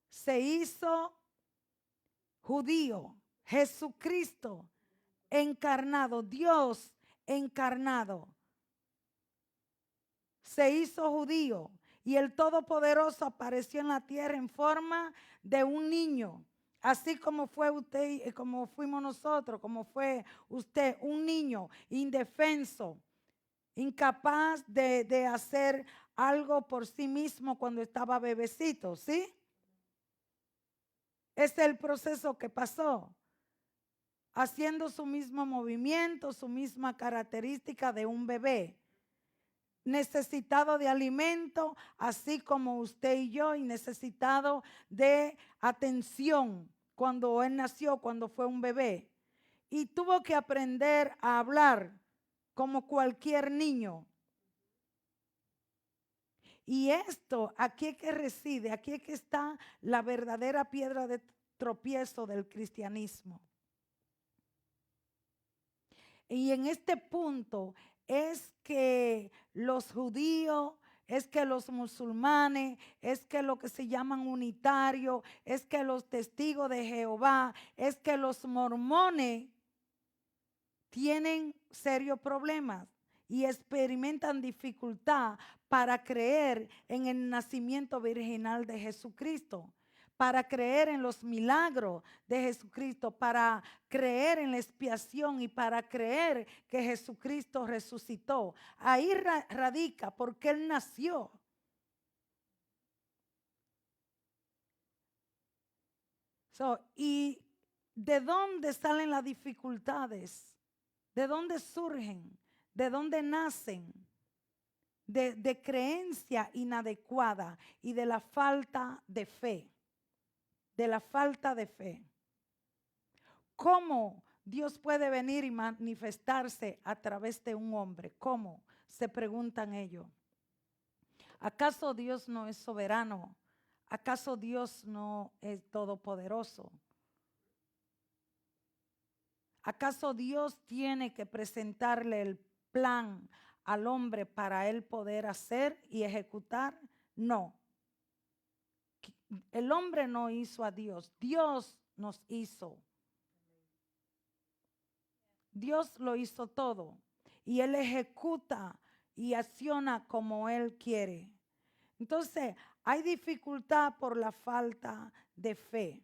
se hizo judío. Jesucristo encarnado, Dios encarnado, se hizo judío y el Todopoderoso apareció en la tierra en forma de un niño, así como fue usted, como fuimos nosotros, como fue usted, un niño indefenso, incapaz de hacer algo por sí mismo cuando estaba bebecito, ¿sí? Ese es el proceso que pasó, haciendo su mismo movimiento, su misma característica de un bebé, necesitado de alimento, así como usted y yo, y necesitado de atención cuando él nació, cuando fue un bebé. Y tuvo que aprender a hablar como cualquier niño. Y esto, aquí es que reside, aquí es que está la verdadera piedra de tropiezo del cristianismo. Y en este punto es que los judíos, es que los musulmanes, es que lo que se llaman unitarios, es que los testigos de Jehová, es que los mormones tienen serios problemas y experimentan dificultad para creer en el nacimiento virginal de Jesucristo. para creer en los milagros de Jesucristo, para creer en la expiación y para creer que Jesucristo resucitó. Ahí radica porque Él nació. ¿Y de dónde salen las dificultades? ¿De dónde surgen? ¿De dónde nacen? De creencia inadecuada y de la falta de fe. De la falta de fe. ¿Cómo Dios puede venir y manifestarse a través de un hombre? ¿Cómo? Se preguntan ellos. ¿Acaso Dios no es soberano? ¿Acaso Dios no es todopoderoso? ¿Acaso Dios tiene que presentarle el plan al hombre para él poder hacer y ejecutar? No. El hombre no hizo a Dios, Dios nos hizo. Dios lo hizo todo y Él ejecuta y acciona como Él quiere. Entonces, hay dificultad por la falta de fe.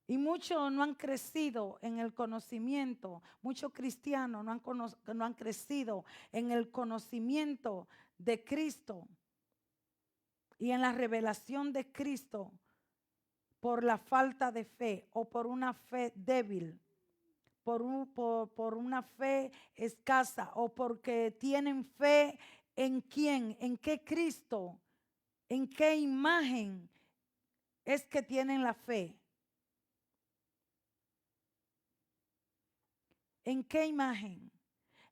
Y muchos no han crecido en el conocimiento, muchos cristianos no han crecido en el conocimiento de Cristo y en la revelación de Cristo por la falta de fe o por una fe débil, por una fe escasa o porque tienen fe en quién, en qué Cristo, en qué imagen es que tienen la fe. ¿En qué imagen?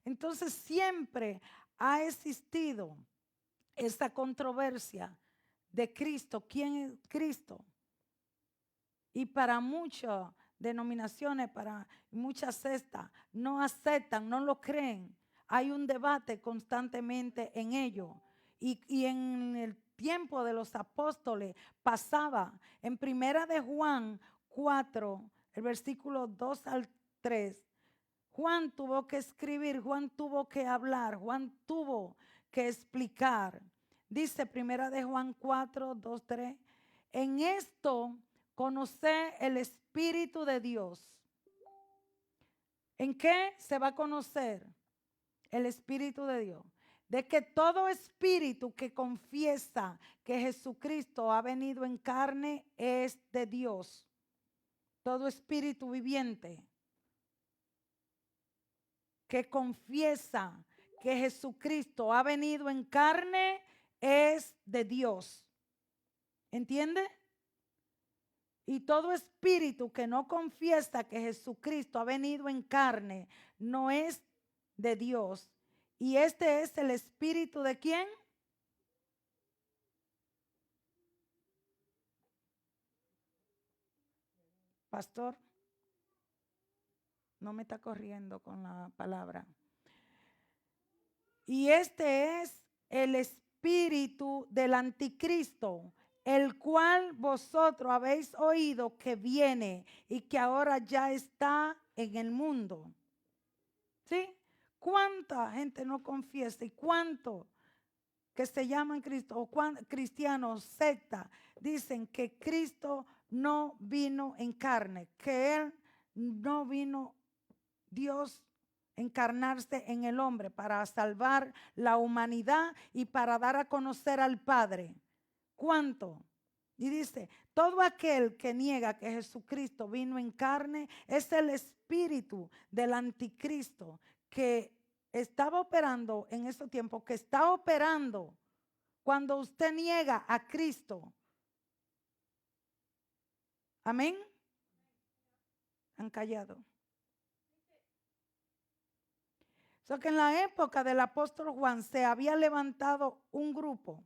Entonces siempre ha existido esta controversia de Cristo. ¿Quién es Cristo? Y para muchas denominaciones, para muchas sectas, no aceptan, no lo creen. Hay un debate constantemente en ello. Y en el tiempo de los apóstoles pasaba en Primera de Juan 4, el versículo 2 al 3. Juan tuvo que escribir, Juan tuvo que hablar, Juan tuvo que explicar. Dice Primera de Juan 4, 2, 3. En esto conocer el Espíritu de Dios. ¿En qué se va a conocer el Espíritu de Dios? De que todo espíritu que confiesa que Jesucristo ha venido en carne es de Dios. Todo espíritu viviente que confiesa que Jesucristo ha venido en carne es de Dios. ¿Entiende? Y todo espíritu que no confiesa que Jesucristo ha venido en carne no es de Dios. ¿Y este es el espíritu de quién? Pastor, no me está corriendo con la palabra. Y este es el espíritu del anticristo, el cual vosotros habéis oído que viene y que ahora ya está en el mundo. ¿Sí? ¿Cuánta gente no confiesa y cuánto que se llaman Cristo o cristianos, secta, dicen que Cristo no vino en carne, que Él no vino, Dios encarnarse en el hombre para salvar la humanidad y para dar a conocer al Padre? ¿Cuánto? Y dice, todo aquel que niega que Jesucristo vino en carne es el espíritu del anticristo que estaba operando en ese tiempo, que está operando cuando usted niega a Cristo. Amén. Han callado. So que en la época del apóstol Juan se había levantado un grupo.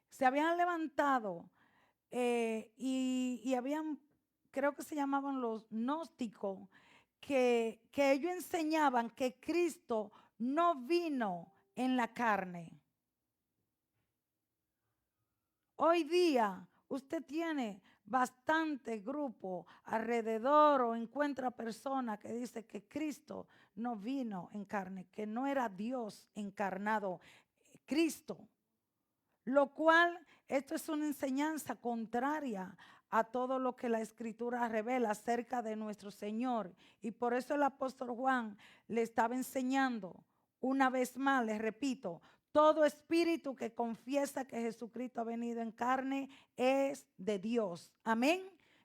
Se habían levantado y habían, creo que se llamaban los gnósticos, que ellos enseñaban que Cristo no vino en la carne. Hoy día usted tiene bastante grupo alrededor o encuentra personas que dicen que Cristo no vino en carne, que no era Dios encarnado, Cristo. Lo cual, esto es una enseñanza contraria a todo lo que la Escritura revela acerca de nuestro Señor. Y por eso el apóstol Juan le estaba enseñando una vez más, les repito, todo espíritu que confiesa que Jesucristo ha venido en carne es de Dios. Amén.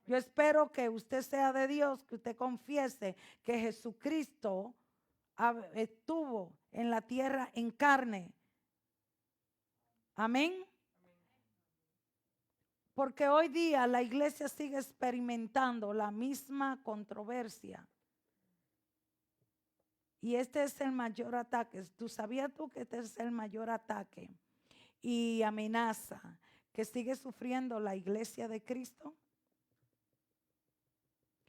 Yo espero que usted sea de Dios, que usted confiese que Jesucristo estuvo en la tierra en carne. Amén. Porque hoy día la iglesia sigue experimentando la misma controversia. Y este es el mayor ataque. ¿Sabías tú que este es el mayor ataque y amenaza que sigue sufriendo la iglesia de Cristo?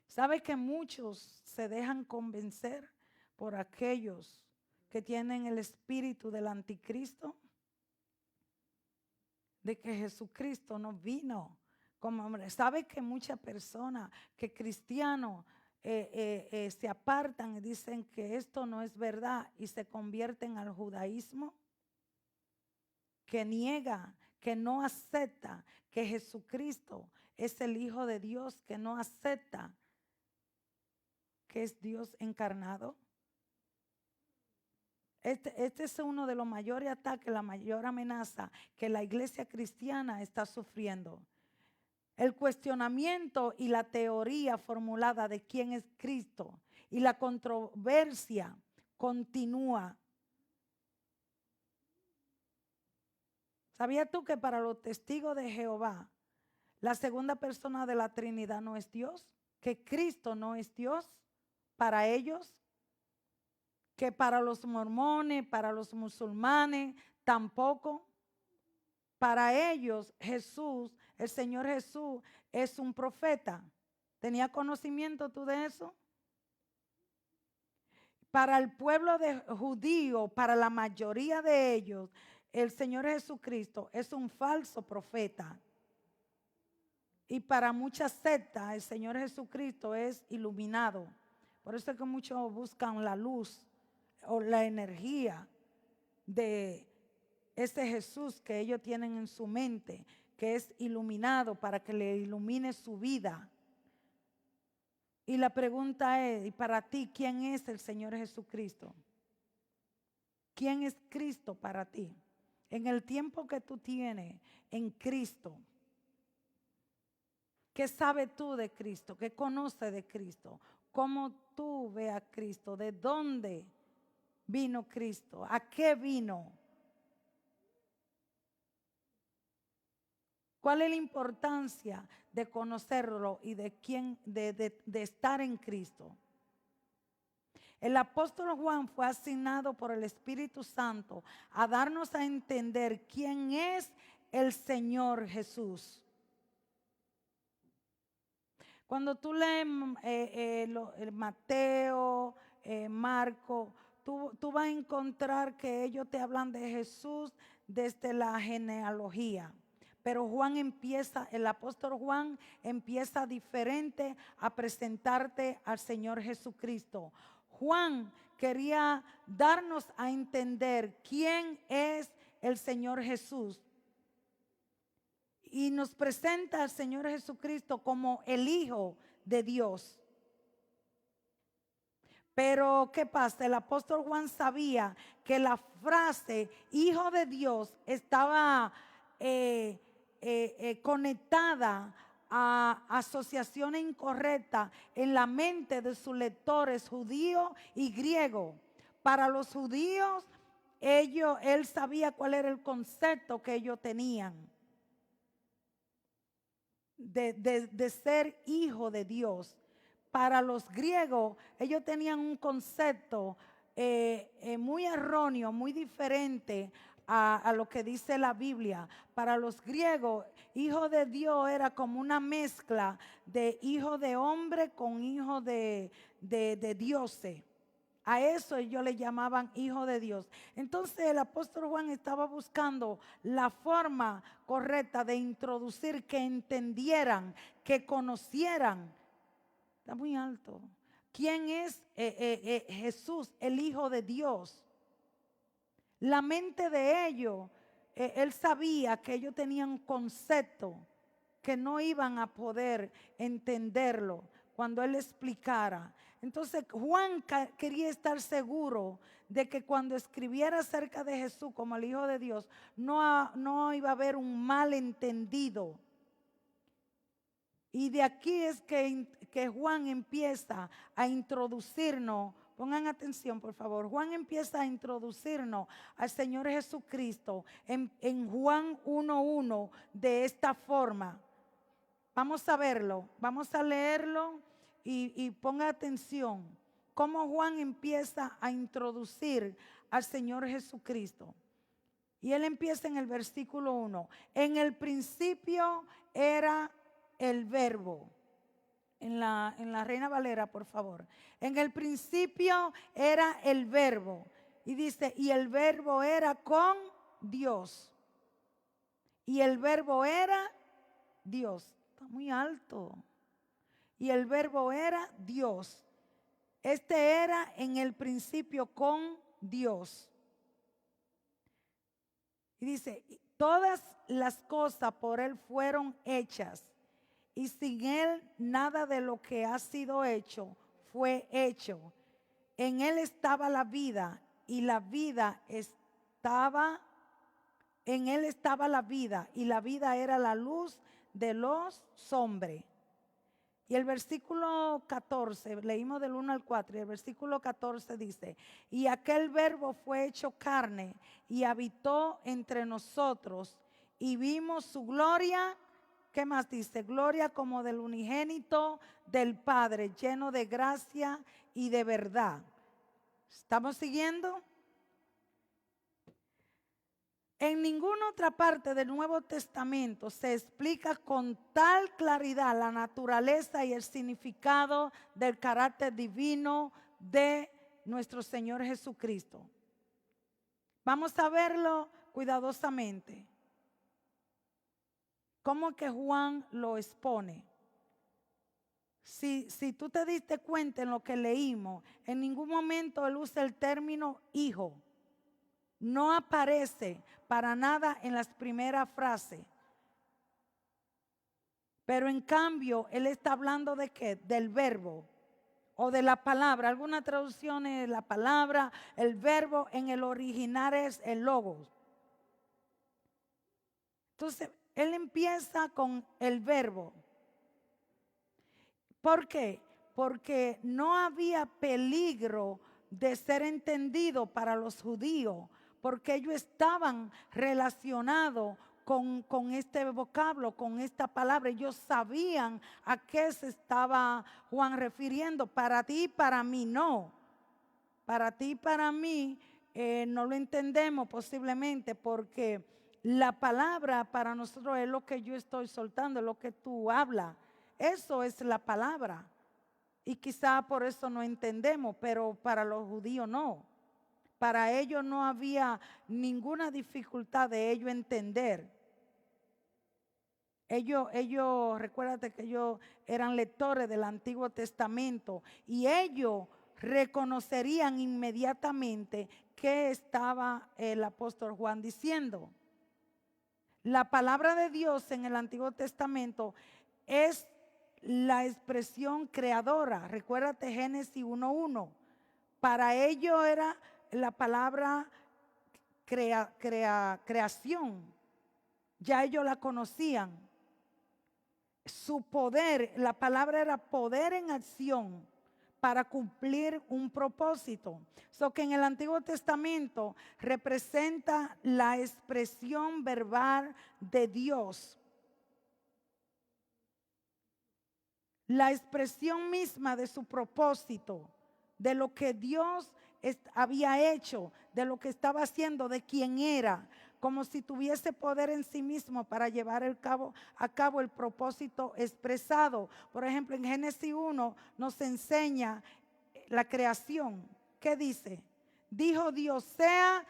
¿Sabe que muchos se dejan convencer por aquellos que tienen el espíritu del anticristo? De que Jesucristo no vino como hombre. ¿Sabe que muchas personas, que cristianos, se apartan y dicen que esto no es verdad y se convierten al judaísmo? Que niega, que no acepta que Jesucristo es el Hijo de Dios, que no acepta que es Dios encarnado. Este es uno de los mayores ataques, la mayor amenaza que la iglesia cristiana está sufriendo. El cuestionamiento y la teoría formulada de quién es Cristo y la controversia continúa. ¿Sabías tú que para los testigos de Jehová, la segunda persona de la Trinidad no es Dios? Que Cristo no es Dios para ellos. Que para los mormones, para los musulmanes, tampoco. Para ellos Jesús, el Señor Jesús, es un profeta. ¿Tenía conocimiento tú de eso? Para el pueblo de judío, para la mayoría de ellos, el Señor Jesucristo es un falso profeta. Y para muchas sectas, el Señor Jesucristo es iluminado. Por eso es que muchos buscan la luz o la energía de ese Jesús que ellos tienen en su mente, que es iluminado para que le ilumine su vida. Y la pregunta es, ¿y para ti quién es el Señor Jesucristo? ¿Quién es Cristo para ti? En el tiempo que tú tienes en Cristo, ¿qué sabes tú de Cristo? ¿Qué conoces de Cristo? ¿Cómo tú ves a Cristo? ¿De dónde vino Cristo? ¿A qué vino? ¿Cuál es la importancia de conocerlo y de estar en Cristo? El apóstol Juan fue asignado por el Espíritu Santo a darnos a entender quién es el Señor Jesús. Cuando tú lees Mateo, Marco, tú vas a encontrar que ellos te hablan de Jesús desde la genealogía. Pero el apóstol Juan empieza diferente a presentarte al Señor Jesucristo. Juan quería darnos a entender quién es el Señor Jesús. Y nos presenta al Señor Jesucristo como el Hijo de Dios. Pero, ¿qué pasa? El apóstol Juan sabía que la frase Hijo de Dios estaba conectada a asociaciones incorrectas en la mente de sus lectores judíos y griegos. Para los judíos, él sabía cuál era el concepto que ellos tenían de ser hijo de Dios. Para los griegos, ellos tenían un concepto muy erróneo, muy diferente a lo que dice la Biblia. Para los griegos, hijo de Dios era como una mezcla de hijo de hombre con hijo de dioses. A eso ellos le llamaban hijo de Dios. Entonces el apóstol Juan estaba buscando la forma correcta de introducir, que entendieran, que conocieran. Está muy alto. ¿Quién es Jesús, el Hijo de Dios? La mente de ellos él sabía que ellos tenían un concepto que no iban a poder entenderlo cuando él explicara. Entonces Juan quería estar seguro de que cuando escribiera acerca de Jesús como el Hijo de Dios, no iba a haber un malentendido. Y de aquí es que Juan empieza a introducirnos. Pongan atención, por favor. Juan empieza a introducirnos al Señor Jesucristo en Juan 1:1 de esta forma. Vamos a verlo, vamos a leerlo y ponga atención. Cómo Juan empieza a introducir al Señor Jesucristo. Y él empieza en el versículo 1. En el principio era el verbo. En la Reina Valera, por favor. En el principio era el verbo. Y dice, y el verbo era con Dios. Y el verbo era Dios. Está muy alto. Y el verbo era Dios. Este era en el principio con Dios. Y dice, todas las cosas por Él fueron hechas. Y sin Él nada de lo que ha sido hecho fue hecho. En Él estaba la vida y la vida estaba, en Él estaba la vida y la vida era la luz de los hombres. Y el versículo 14, leímos del 1 al 4, y el versículo 14 dice, y aquel verbo fue hecho carne y habitó entre nosotros y vimos su gloria. ¿Qué más dice? Gloria como del unigénito del Padre, lleno de gracia y de verdad. ¿Estamos siguiendo? En ninguna otra parte del Nuevo Testamento se explica con tal claridad la naturaleza y el significado del carácter divino de nuestro Señor Jesucristo. Vamos a verlo cuidadosamente. ¿Cómo que Juan lo expone? Si tú te diste cuenta en lo que leímos, en ningún momento él usa el término hijo. No aparece para nada en las primeras frases. Pero en cambio, él está hablando de qué? Del verbo o de la palabra. Algunas traducciones, la palabra, el verbo en el original es el logos. Entonces, él empieza con el verbo. ¿Por qué? Porque no había peligro de ser entendido para los judíos, porque ellos estaban relacionados con este vocablo, con esta palabra. Ellos sabían a qué se estaba Juan refiriendo. Para ti y para mí no. Para ti y para mí no lo entendemos posiblemente porque la palabra para nosotros es lo que yo estoy soltando, es lo que tú hablas. Eso es la palabra. Y quizá por eso no entendemos, pero para los judíos no. Para ellos no había ninguna dificultad de ellos entender. Ellos, recuérdate que ellos eran lectores del Antiguo Testamento y ellos reconocerían inmediatamente qué estaba el apóstol Juan diciendo. La palabra de Dios en el Antiguo Testamento es la expresión creadora. Recuérdate Génesis 1:1. Para ellos era la palabra creación. Ya ellos la conocían. Su poder, la palabra era poder en acción para cumplir un propósito. So que en el Antiguo Testamento representa la expresión verbal de Dios. La expresión misma de su propósito, de lo que Dios había hecho, de lo que estaba haciendo, de quién era, como si tuviese poder en sí mismo para llevar a cabo el propósito expresado. Por ejemplo, en Génesis 1 nos enseña la creación. ¿Qué dice? Dijo Dios, sea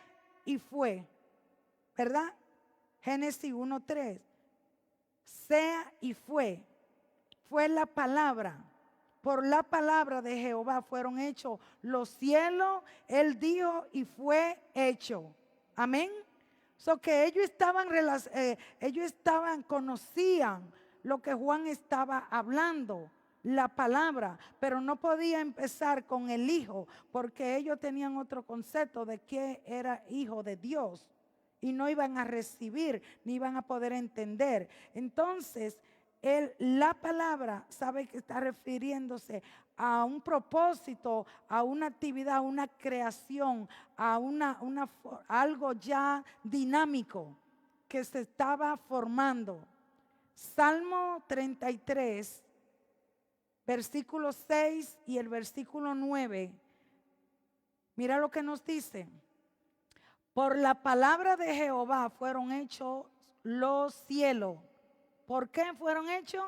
y fue, ¿verdad? Génesis 1:3. Sea y fue. Fue la palabra. Por la palabra de Jehová fueron hechos los cielos. Él dijo y fue hecho. Amén. So que conocían lo que Juan estaba hablando, la palabra, pero no podía empezar con el Hijo, porque ellos tenían otro concepto de que era hijo de Dios y no iban a recibir, ni iban a poder entender. Entonces, la palabra sabe que está refiriéndose a un propósito, a una actividad, a una creación, a algo ya dinámico que se estaba formando. Salmo 33, versículo 6 y el versículo 9. Mira lo que nos dice. Por la palabra de Jehová fueron hechos los cielos. ¿Por qué fueron hechos?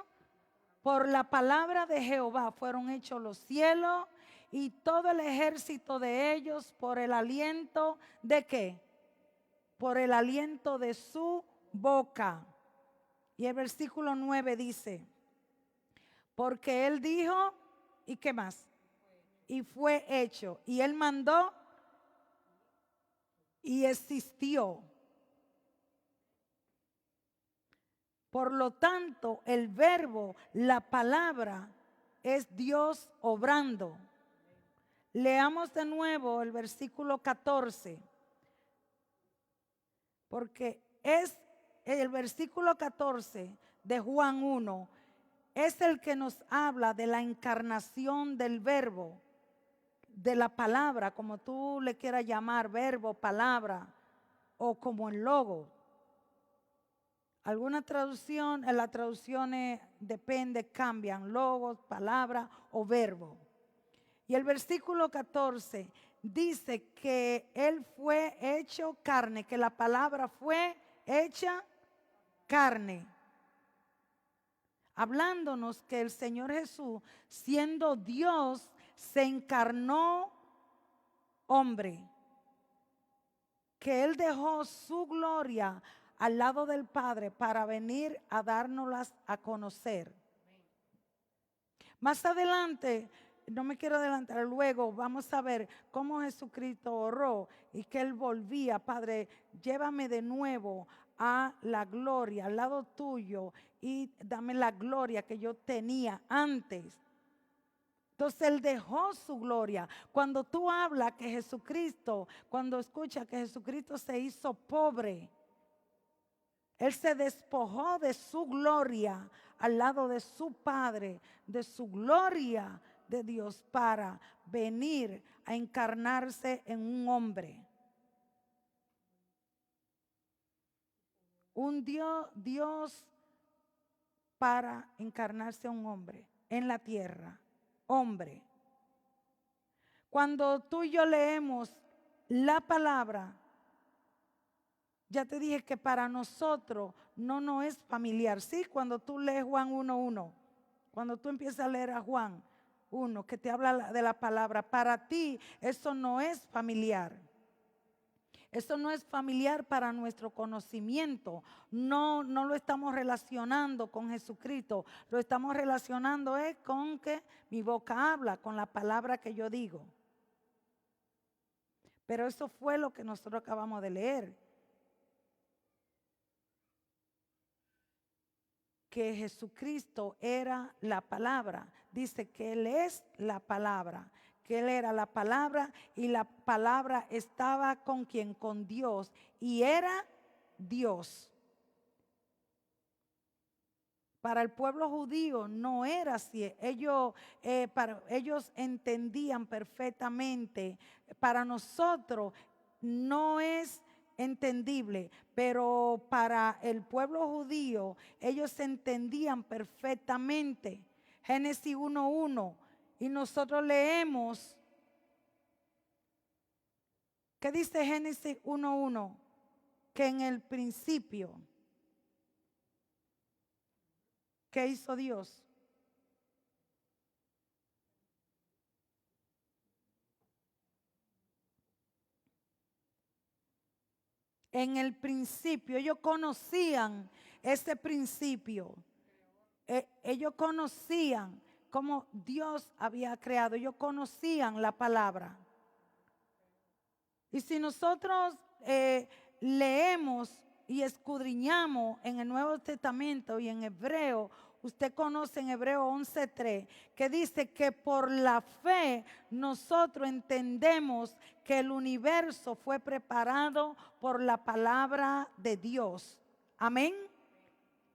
Por la palabra de Jehová fueron hechos los cielos y todo el ejército de ellos por el aliento ¿de qué? Por el aliento de su boca. Y el versículo 9 dice, porque él dijo, ¿y qué más? Y fue hecho. Y él mandó y existió. Por lo tanto, el verbo, la palabra, es Dios obrando. Leamos de nuevo el versículo 14. Porque es el versículo 14 de Juan 1, es el que nos habla de la encarnación del verbo, de la palabra, como tú le quieras llamar, verbo, palabra, o como el logo. Alguna traducción, en las traducciones depende, cambian, logos, palabra o verbo. Y el versículo 14 dice que Él fue hecho carne, que la palabra fue hecha carne. Hablándonos que el Señor Jesús, siendo Dios, se encarnó hombre. Que Él dejó su gloria al lado del Padre para venir a dárnoslas a conocer. Más adelante, no me quiero adelantar, luego vamos a ver cómo Jesucristo oró y que Él volvía, Padre, llévame de nuevo a la gloria, al lado tuyo y dame la gloria que yo tenía antes. Entonces Él dejó su gloria. Cuando tú hablas que Jesucristo, cuando escuchas que Jesucristo se hizo pobre, Él se despojó de su gloria al lado de su Padre, de su gloria de Dios para venir a encarnarse en un hombre. Un Dios para encarnarse en un hombre en la tierra, hombre. Cuando tú y yo leemos la palabra, ya te dije que para nosotros no nos es familiar. Sí, cuando tú lees Juan 1:1, cuando tú empiezas a leer a Juan 1, que te habla de la palabra, para ti eso no es familiar. Eso no es familiar para nuestro conocimiento. No lo estamos relacionando con Jesucristo. Lo estamos relacionando es con que mi boca habla, con la palabra que yo digo. Pero eso fue lo que nosotros acabamos de leer. Que Jesucristo era la palabra. Dice que Él es la palabra. Que Él era la palabra y la palabra estaba con quien, con Dios. Y era Dios. Para el pueblo judío no era así. Ellos entendían perfectamente. Para nosotros no es entendible, pero para el pueblo judío ellos entendían perfectamente. Génesis 1:1 y nosotros leemos, ¿qué dice Génesis 1:1? Que en el principio, ¿qué hizo Dios? En el principio, ellos conocían ese principio. Ellos conocían cómo Dios había creado. Ellos conocían la palabra. Y si nosotros leemos y escudriñamos en el Nuevo Testamento y en Hebreo, usted conoce en Hebreo 11:3, que dice que por la fe nosotros entendemos que el universo fue preparado por la palabra de Dios. Amén.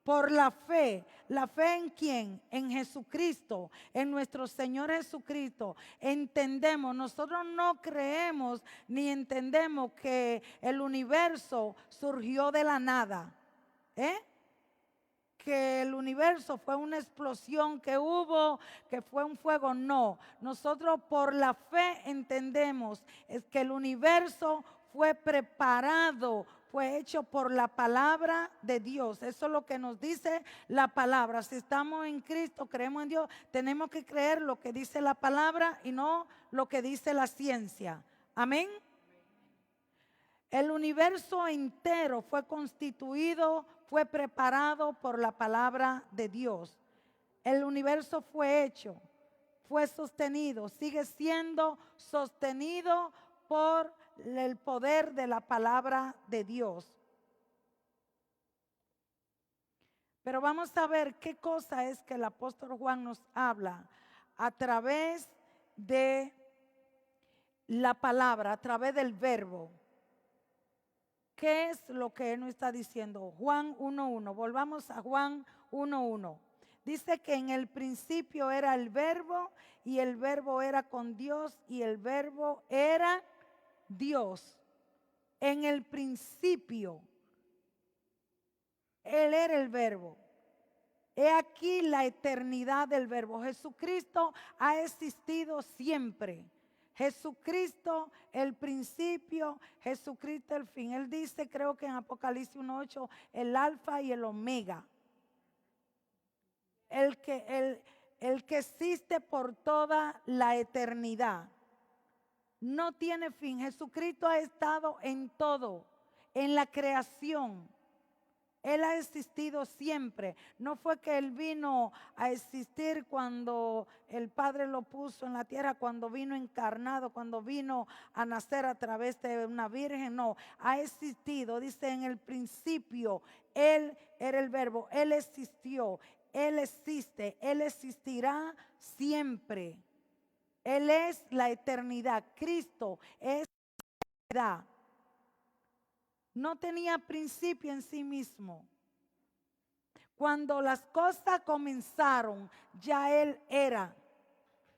Por la fe. ¿La fe en quién? En Jesucristo, en nuestro Señor Jesucristo. Entendemos, nosotros no creemos ni entendemos que el universo surgió de la nada. Que el universo fue una explosión que hubo, que fue un fuego. No, nosotros por la fe entendemos es que el universo fue preparado, fue hecho por la palabra de Dios. Eso es lo que nos dice la palabra. Si estamos en Cristo, creemos en Dios, tenemos que creer lo que dice la palabra y no lo que dice la ciencia. Amén. El universo entero fue constituido, fue preparado por la palabra de Dios. El universo fue hecho, fue sostenido, sigue siendo sostenido por el poder de la palabra de Dios. Pero vamos a ver qué cosa es que el apóstol Juan nos habla a través de la palabra, a través del verbo. ¿Qué es lo que él nos está diciendo? Juan 1:1. Volvamos a Juan 1:1. Dice que en el principio era el verbo y el verbo era con Dios y el verbo era Dios. En el principio, Él era el verbo. He aquí la eternidad del verbo. Jesucristo ha existido siempre. Jesucristo el principio, Jesucristo el fin. Él dice, creo que en Apocalipsis 1:8, el alfa y el omega. El que existe por toda la eternidad. No tiene fin. Jesucristo ha estado en todo, en la creación. Él ha existido siempre. No fue que Él vino a existir cuando el Padre lo puso en la tierra, cuando vino encarnado, cuando vino a nacer a través de una virgen. No, ha existido. Dice en el principio, Él era el verbo. Él existió, Él existe, Él existirá siempre. Él es la eternidad. Cristo es la eternidad. No tenía principio en sí mismo. Cuando las cosas comenzaron, ya Él era.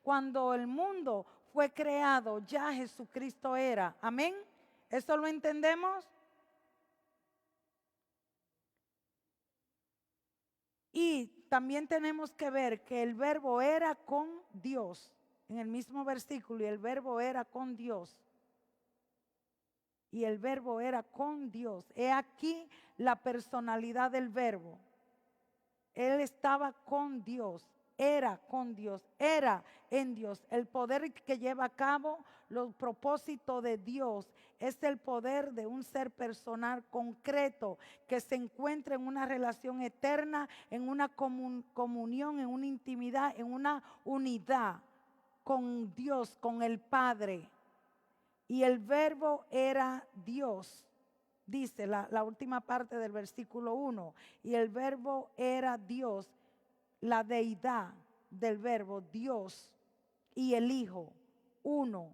Cuando el mundo fue creado, ya Jesucristo era. Amén. ¿Eso lo entendemos? Y también tenemos que ver que el verbo era con Dios. En el mismo versículo, y el verbo era con Dios. Y el verbo era con Dios. He aquí la personalidad del verbo. Él estaba con Dios, era con Dios, era en Dios. El poder que lleva a cabo los propósitos de Dios es el poder de un ser personal concreto que se encuentra en una relación eterna, en una comunión, en una intimidad, en una unidad con Dios, con el Padre. Y el verbo era Dios. Dice la última parte del versículo 1. Y el verbo era Dios, la deidad del verbo, Dios y el Hijo, uno.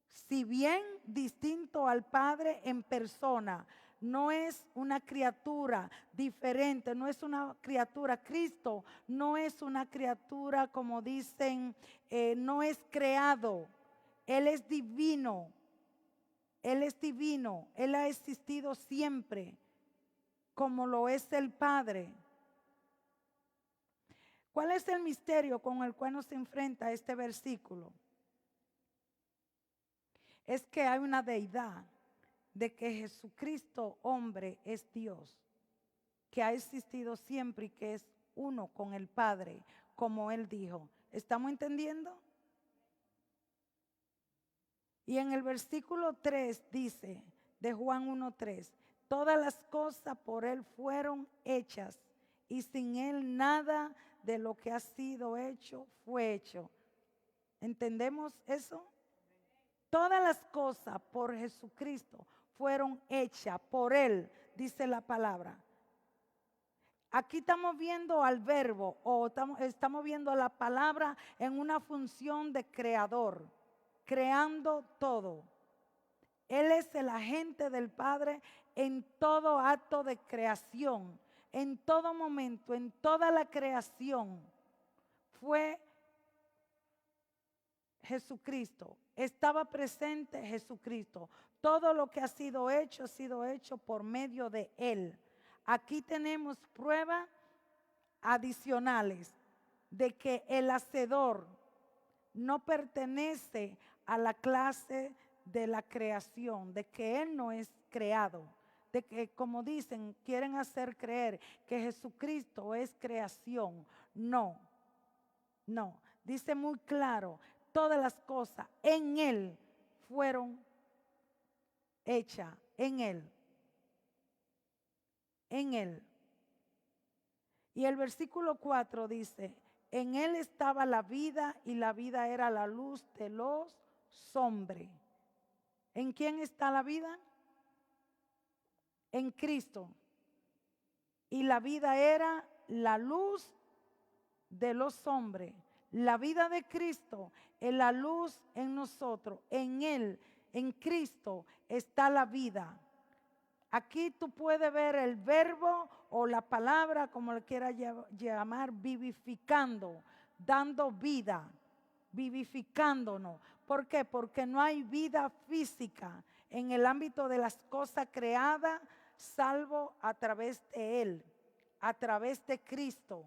Si bien distinto al Padre en persona, no es una criatura diferente, no es una criatura. Cristo no es una criatura como dicen, no es creado. Él es divino. Él es divino. Él ha existido siempre como lo es el Padre. ¿Cuál es el misterio con el cual nos enfrenta este versículo? Es que hay una deidad de que Jesucristo, hombre, es Dios, que ha existido siempre y que es uno con el Padre, como Él dijo. ¿Estamos entendiendo? Y en el versículo 3 dice, de Juan 1:3, todas las cosas por Él fueron hechas y sin Él nada de lo que ha sido hecho fue hecho. ¿Entendemos eso? Todas las cosas por Jesucristo fueron hechas por Él, dice la palabra. Aquí estamos viendo al verbo o estamos viendo la palabra en una función de creador, creando todo. Él es el agente del Padre en todo acto de creación, en todo momento, en toda la creación. Fue Jesucristo, estaba presente Jesucristo. Todo lo que ha sido hecho por medio de Él. Aquí tenemos pruebas adicionales de que el hacedor no pertenece a la clase de la creación, de que Él no es creado, de que, como dicen, quieren hacer creer que Jesucristo es creación. No, no, dice muy claro, todas las cosas en Él fueron hechas, en Él. En Él. Y el versículo 4 dice, en Él estaba la vida y la vida era la luz de los hombres. ¿En quién está la vida? En Cristo. Y la vida era la luz de los hombres. La vida de Cristo es la luz en nosotros. En Él, en Cristo, está la vida. Aquí tú puedes ver el verbo o la palabra, como le quieras llamar, vivificando, dando vida, vivificándonos. ¿Por qué? Porque no hay vida física en el ámbito de las cosas creadas, salvo a través de Él, a través de Cristo.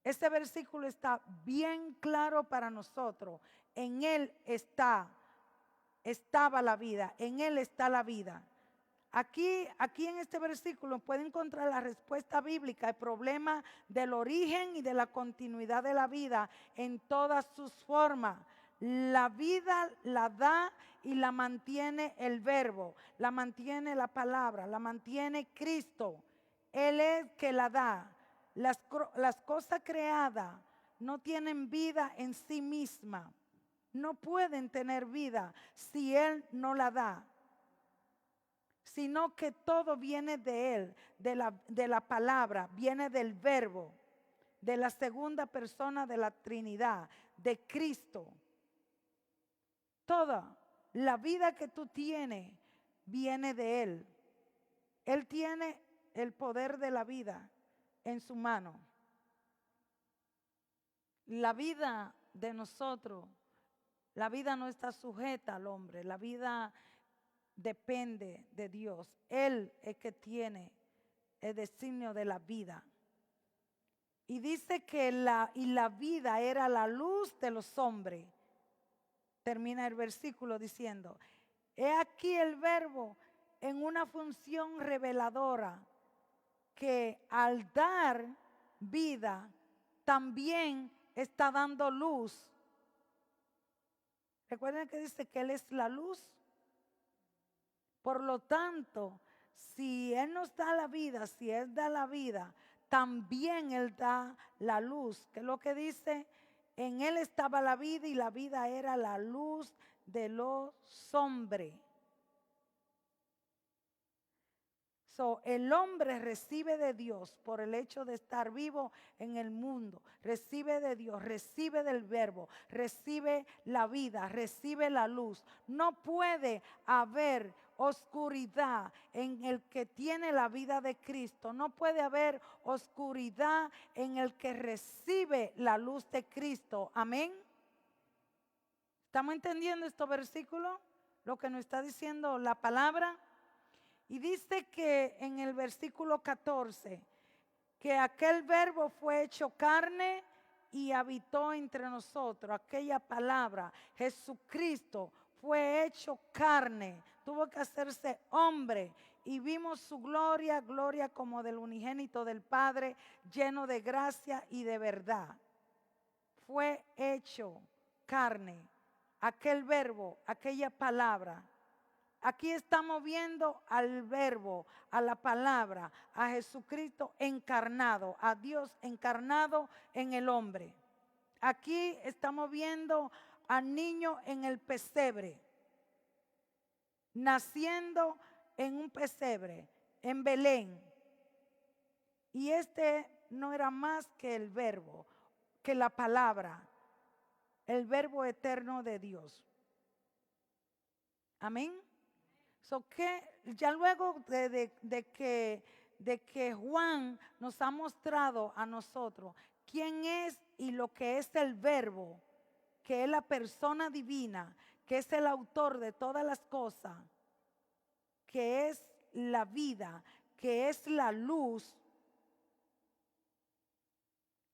Este versículo está bien claro para nosotros. En Él estaba la vida, en Él está la vida. Aquí en este versículo puede encontrar la respuesta bíblica al problema del origen y de la continuidad de la vida en todas sus formas. La vida la da y la mantiene el verbo, la mantiene la palabra, la mantiene Cristo. Él es que la da. Las cosas creadas no tienen vida en sí misma. No pueden tener vida si Él no la da. Sino que todo viene de Él, de la palabra, viene del verbo, de la segunda persona de la Trinidad, de Cristo. Toda la vida que tú tienes viene de Él. Él tiene el poder de la vida en su mano. La vida de nosotros, la vida no está sujeta al hombre, la vida depende de Dios. Él es que tiene el designio de la vida. Y dice que la vida era la luz de los hombres. Termina el versículo diciendo, he aquí el verbo en una función reveladora que al dar vida también está dando luz. Recuerden que dice que Él es la luz. Por lo tanto, si Él nos da la vida, si Él da la vida, también Él da la luz. Que es lo que dice, en Él estaba la vida y la vida era la luz de los hombres. El hombre recibe de Dios por el hecho de estar vivo en el mundo. Recibe de Dios, recibe del verbo, recibe la vida, recibe la luz. No puede haber oscuridad en el que tiene la vida de Cristo. No puede haber oscuridad en el que recibe la luz de Cristo. Amén. ¿Estamos entendiendo estos versículos? Lo que nos está diciendo la palabra. Y dice que en el versículo 14, que aquel verbo fue hecho carne y habitó entre nosotros. Aquella palabra, Jesucristo, fue hecho carne, tuvo que hacerse hombre y vimos su gloria, gloria como del unigénito del Padre, lleno de gracia y de verdad. Fue hecho carne, aquel verbo, aquella palabra. Aquí estamos viendo al verbo, a la palabra, a Jesucristo encarnado, a Dios encarnado en el hombre. Aquí estamos viendo al niño en el pesebre. naciendo en un pesebre, en Belén. Y este no era más que el verbo, que la palabra, el verbo eterno de Dios. Amén. So que ya luego de que Juan nos ha mostrado a nosotros quién es y lo que es el verbo, que es la persona divina, que es el autor de todas las cosas, que es la vida, que es la luz,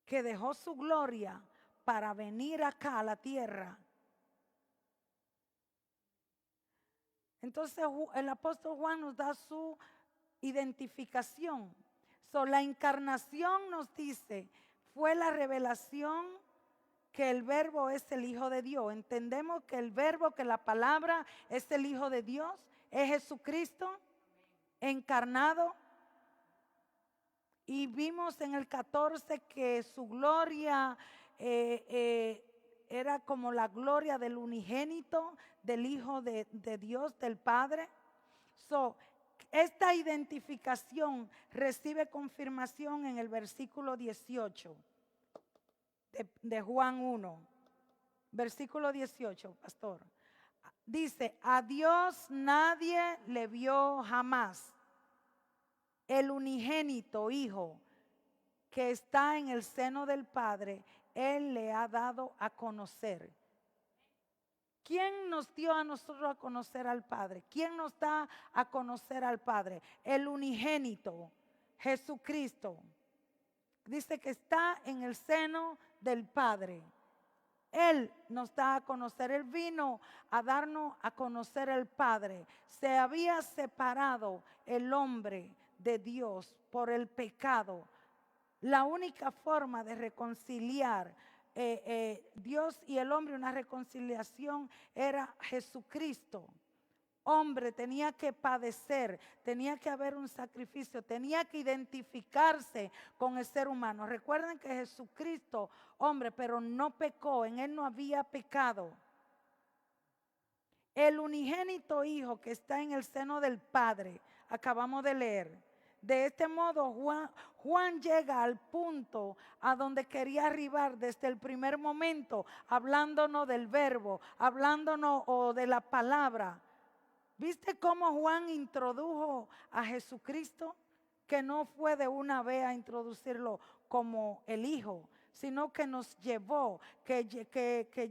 que dejó su gloria para venir acá a la tierra. Entonces el apóstol Juan nos da su identificación. La encarnación nos dice, fue la revelación que el verbo es el Hijo de Dios. Entendemos que el verbo, que la palabra es el Hijo de Dios, es Jesucristo encarnado. Y vimos en el 14 que su gloria era como la gloria del unigénito, del Hijo de Dios, del Padre. Esta identificación recibe confirmación en el versículo 18 de Juan 1. Versículo 18, pastor. Dice, a Dios nadie le vio jamás. El unigénito Hijo que está en el seno del Padre, Él le ha dado a conocer. ¿Quién nos dio a nosotros a conocer al Padre? ¿Quién nos da a conocer al Padre? El unigénito, Jesucristo. Dice que está en el seno del Padre. Él nos da a conocer, Él vino a darnos a conocer el Padre. Se había separado el hombre de Dios por el pecado. La única forma de reconciliar Dios y el hombre, una reconciliación, era Jesucristo. Hombre tenía que padecer, tenía que haber un sacrificio, tenía que identificarse con el ser humano. Recuerden que Jesucristo, hombre, pero no pecó, en él no había pecado. El unigénito Hijo que está en el seno del Padre, acabamos de leer. De este modo Juan llega al punto a donde quería arribar desde el primer momento, hablándonos del verbo, hablándonos de la palabra. ¿Viste cómo Juan introdujo a Jesucristo? Que no fue de una vez a introducirlo como el Hijo, sino que nos llevó, que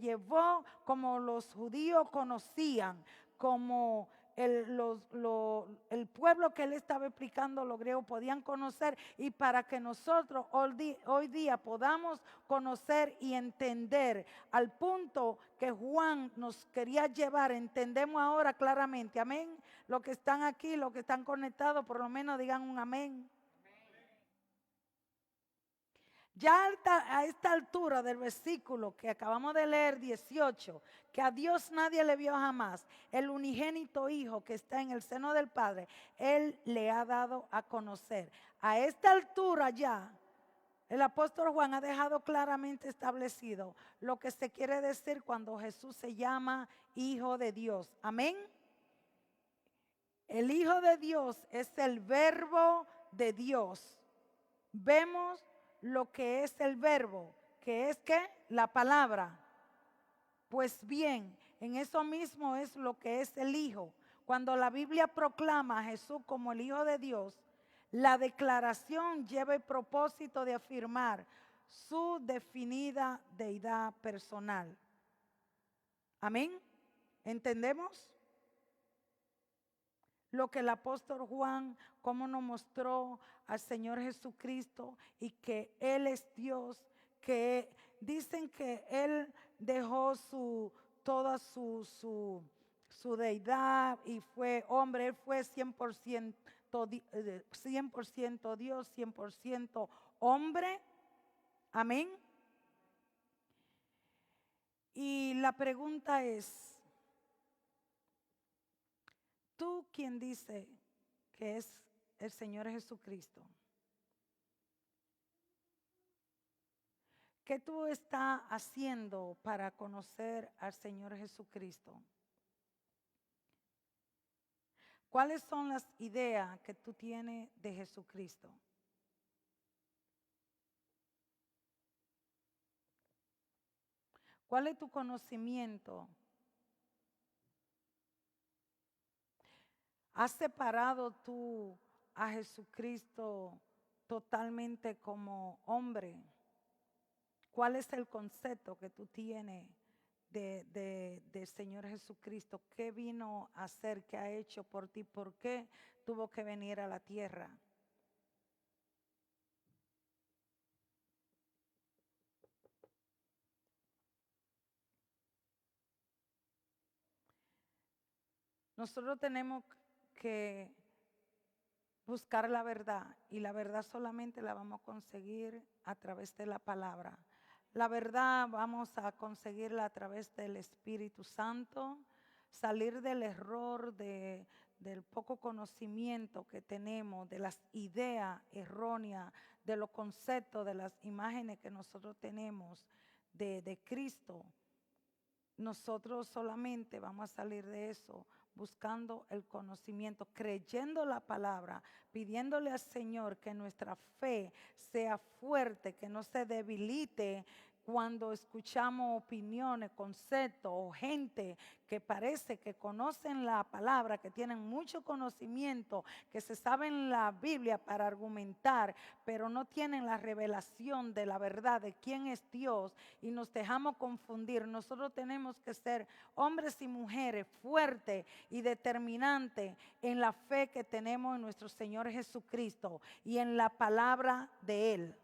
llevó como los judíos conocían, como el pueblo que él estaba explicando, los griegos podían conocer, y para que nosotros hoy día podamos conocer y entender al punto que Juan nos quería llevar, entendemos ahora claramente. Amén. Los que están aquí, los que están conectados, por lo menos digan un amén. Ya a esta altura del versículo que acabamos de leer, 18, que a Dios nadie le vio jamás, el unigénito Hijo que está en el seno del Padre, Él le ha dado a conocer. A esta altura ya, el apóstol Juan ha dejado claramente establecido lo que se quiere decir cuando Jesús se llama Hijo de Dios. Amén. El Hijo de Dios es el verbo de Dios. Vemos lo que es el verbo, que es ¿qué? La palabra. Pues bien, en eso mismo es lo que es el Hijo. Cuando la Biblia proclama a Jesús como el Hijo de Dios, la declaración lleva el propósito de afirmar su definida deidad personal. Amén. ¿Entendemos? Lo que el apóstol Juan, cómo nos mostró al Señor Jesucristo y que Él es Dios, que dicen que Él dejó toda su deidad y fue hombre. Él fue 100% Dios, 100% hombre. Amén. Y la pregunta es, ¿tú quién dice que es el Señor Jesucristo? ¿Qué tú estás haciendo para conocer al Señor Jesucristo? ¿Cuáles son las ideas que tú tienes de Jesucristo? ¿Cuál es tu conocimiento? ¿Has separado tú a Jesucristo totalmente como hombre? ¿Cuál es el concepto que tú tienes del Señor Jesucristo? ¿Qué vino a hacer? ¿Qué ha hecho por ti? ¿Por qué tuvo que venir a la tierra? Nosotros tenemos que buscar la verdad, y la verdad solamente la vamos a conseguir a través de la palabra. La verdad vamos a conseguirla a través del Espíritu Santo, salir del error del poco conocimiento que tenemos, de las ideas erróneas, de los conceptos, de las imágenes que nosotros tenemos de Cristo. Nosotros solamente vamos a salir de eso buscando el conocimiento, creyendo la palabra, pidiéndole al Señor que nuestra fe sea fuerte, que no se debilite cuando escuchamos opiniones, conceptos o gente que parece que conocen la palabra, que tienen mucho conocimiento, que se saben la Biblia para argumentar, pero no tienen la revelación de la verdad de quién es Dios, y nos dejamos confundir. Nosotros tenemos que ser hombres y mujeres fuertes y determinantes en la fe que tenemos en nuestro Señor Jesucristo y en la palabra de Él.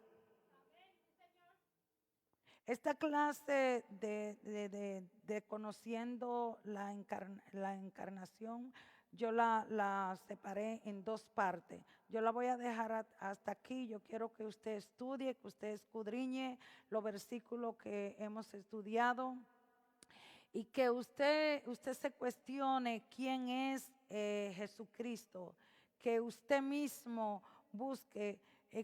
Esta clase de conociendo la encarnación, yo la separé en dos partes. Yo la voy a dejar hasta aquí. Yo quiero que usted estudie, que usted escudriñe los versículos que hemos estudiado y que usted se cuestione quién es Jesucristo, que usted mismo busque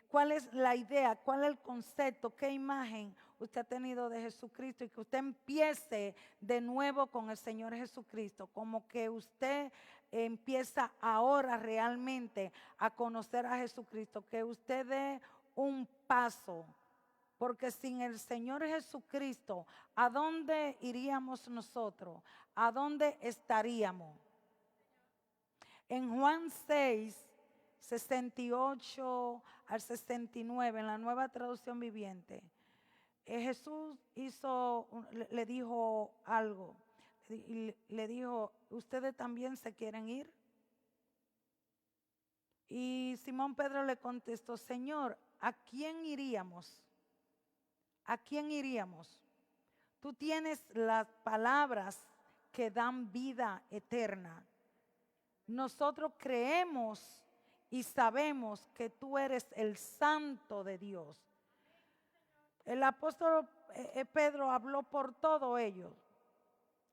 cuál es la idea, cuál es el concepto, qué imagen usted ha tenido de Jesucristo, y que usted empiece de nuevo con el Señor Jesucristo, como que usted empieza ahora realmente a conocer a Jesucristo, que usted dé un paso. Porque sin el Señor Jesucristo, ¿a dónde iríamos nosotros? ¿A dónde estaríamos? En Juan 6, 68 al 69, en la Nueva Traducción Viviente, Jesús le dijo algo. Y le dijo, ¿ustedes también se quieren ir? Y Simón Pedro le contestó, Señor, ¿a quién iríamos? ¿A quién iríamos? Tú tienes las palabras que dan vida eterna. Nosotros creemos y sabemos que tú eres el Santo de Dios. El apóstol Pedro habló por todo ello.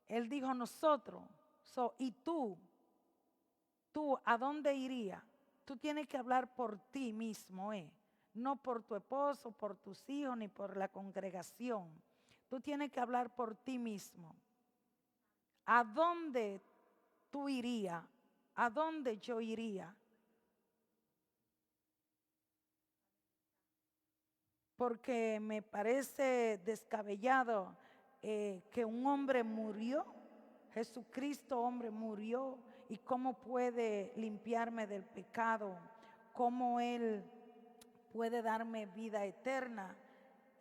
Él dijo nosotros, y tú, ¿a dónde irías? Tú tienes que hablar por ti mismo, no por tu esposo, por tus hijos, ni por la congregación. Tú tienes que hablar por ti mismo. ¿A dónde tú irías? ¿A dónde yo iría? Porque me parece descabellado que un hombre murió, Jesucristo hombre murió, y cómo puede limpiarme del pecado, cómo Él puede darme vida eterna.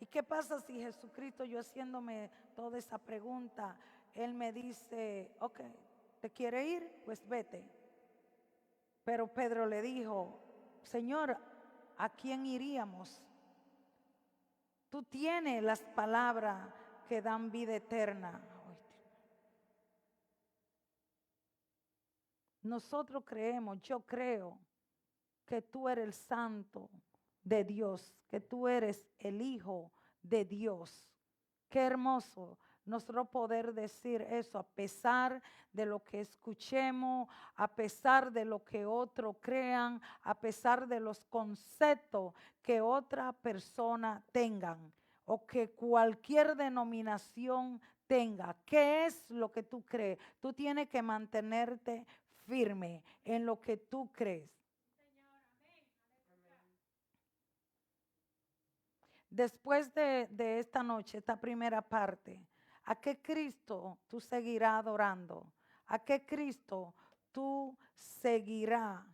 ¿Y qué pasa si Jesucristo, yo haciéndome toda esa pregunta, Él me dice, ok, ¿te quiere ir? Pues vete. Pero Pedro le dijo, Señor, ¿a quién iríamos? Tú tienes las palabras que dan vida eterna. Nosotros creemos, yo creo que tú eres el Santo de Dios, que tú eres el Hijo de Dios. Qué hermoso nosotros poder decir eso a pesar de lo que escuchemos, a pesar de lo que otros crean, a pesar de los conceptos que otra persona tengan o que cualquier denominación tenga. ¿Qué es lo que tú crees? Tú tienes que mantenerte firme en lo que tú crees. Después de esta noche, esta primera parte, ¿a qué Cristo tú seguirás adorando? ¿A qué Cristo tú seguirás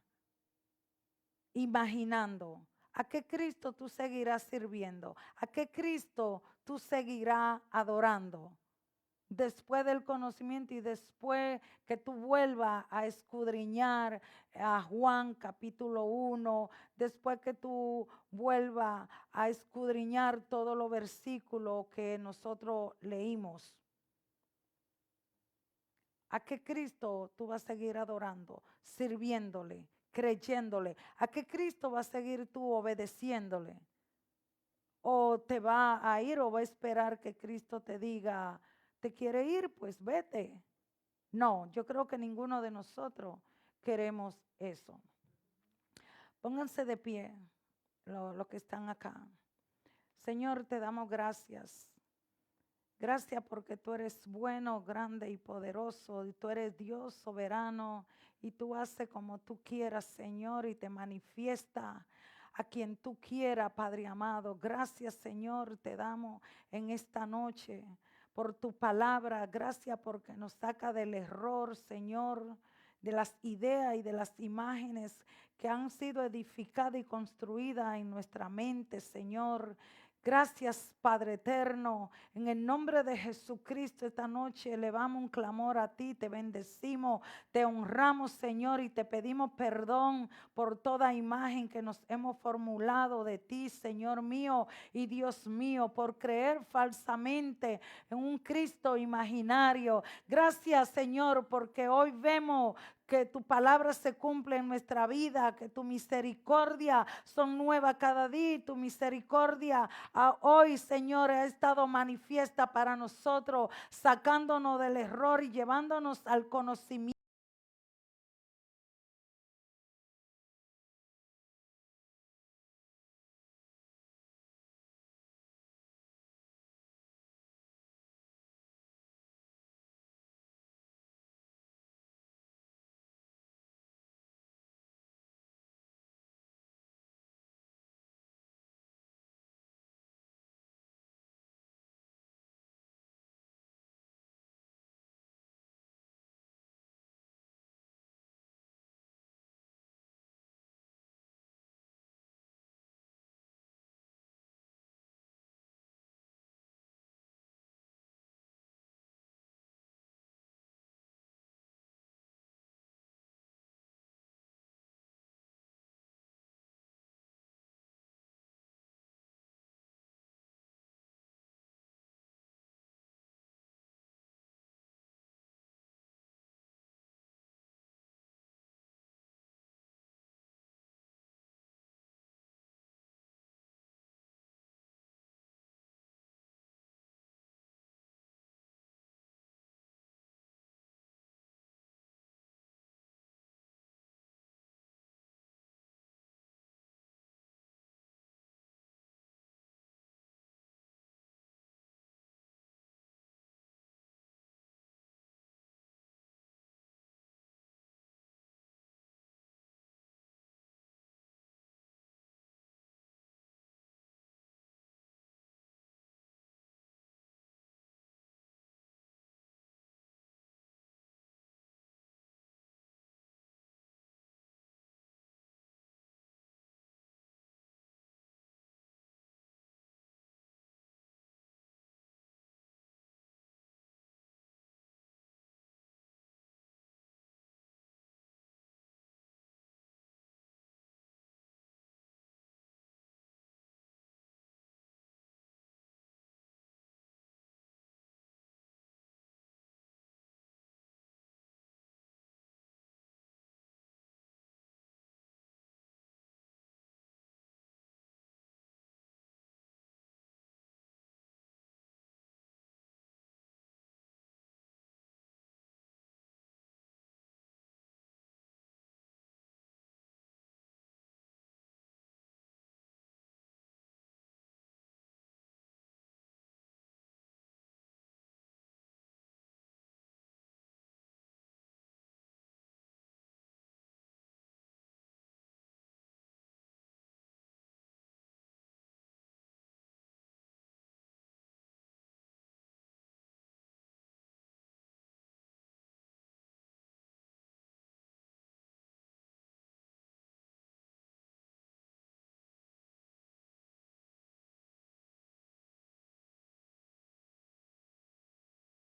imaginando? ¿A qué Cristo tú seguirás sirviendo? ¿A qué Cristo tú seguirás adorando? Después del conocimiento y después que tú vuelvas a escudriñar a Juan capítulo 1, después que tú vuelvas a escudriñar todos los versículos que nosotros leímos. ¿A qué Cristo tú vas a seguir adorando, sirviéndole, creyéndole? ¿A qué Cristo vas a seguir tú obedeciéndole? ¿O te va a ir o va a esperar que Cristo te diga, ¿te quiere ir? Pues vete. No, yo creo que ninguno de nosotros queremos eso. Pónganse de pie los que están acá. Señor, te damos gracias. Gracias porque tú eres bueno, grande y poderoso, y tú eres Dios soberano, y tú haces como tú quieras, Señor, y te manifiesta a quien tú quieras, Padre amado. Gracias, Señor, te damos en esta noche por tu palabra. Gracias porque nos saca del error, Señor, de las ideas y de las imágenes que han sido edificadas y construidas en nuestra mente, Señor. Gracias, Padre eterno. En el nombre de Jesucristo, esta noche elevamos un clamor a ti, te bendecimos, te honramos, Señor, y te pedimos perdón por toda imagen que nos hemos formulado de ti, Señor mío y Dios mío, por creer falsamente en un Cristo imaginario. Gracias, Señor, porque hoy vemos que tu palabra se cumple en nuestra vida, que tu misericordia son nuevas cada día y tu misericordia hoy, Señor, ha estado manifiesta para nosotros, sacándonos del error y llevándonos al conocimiento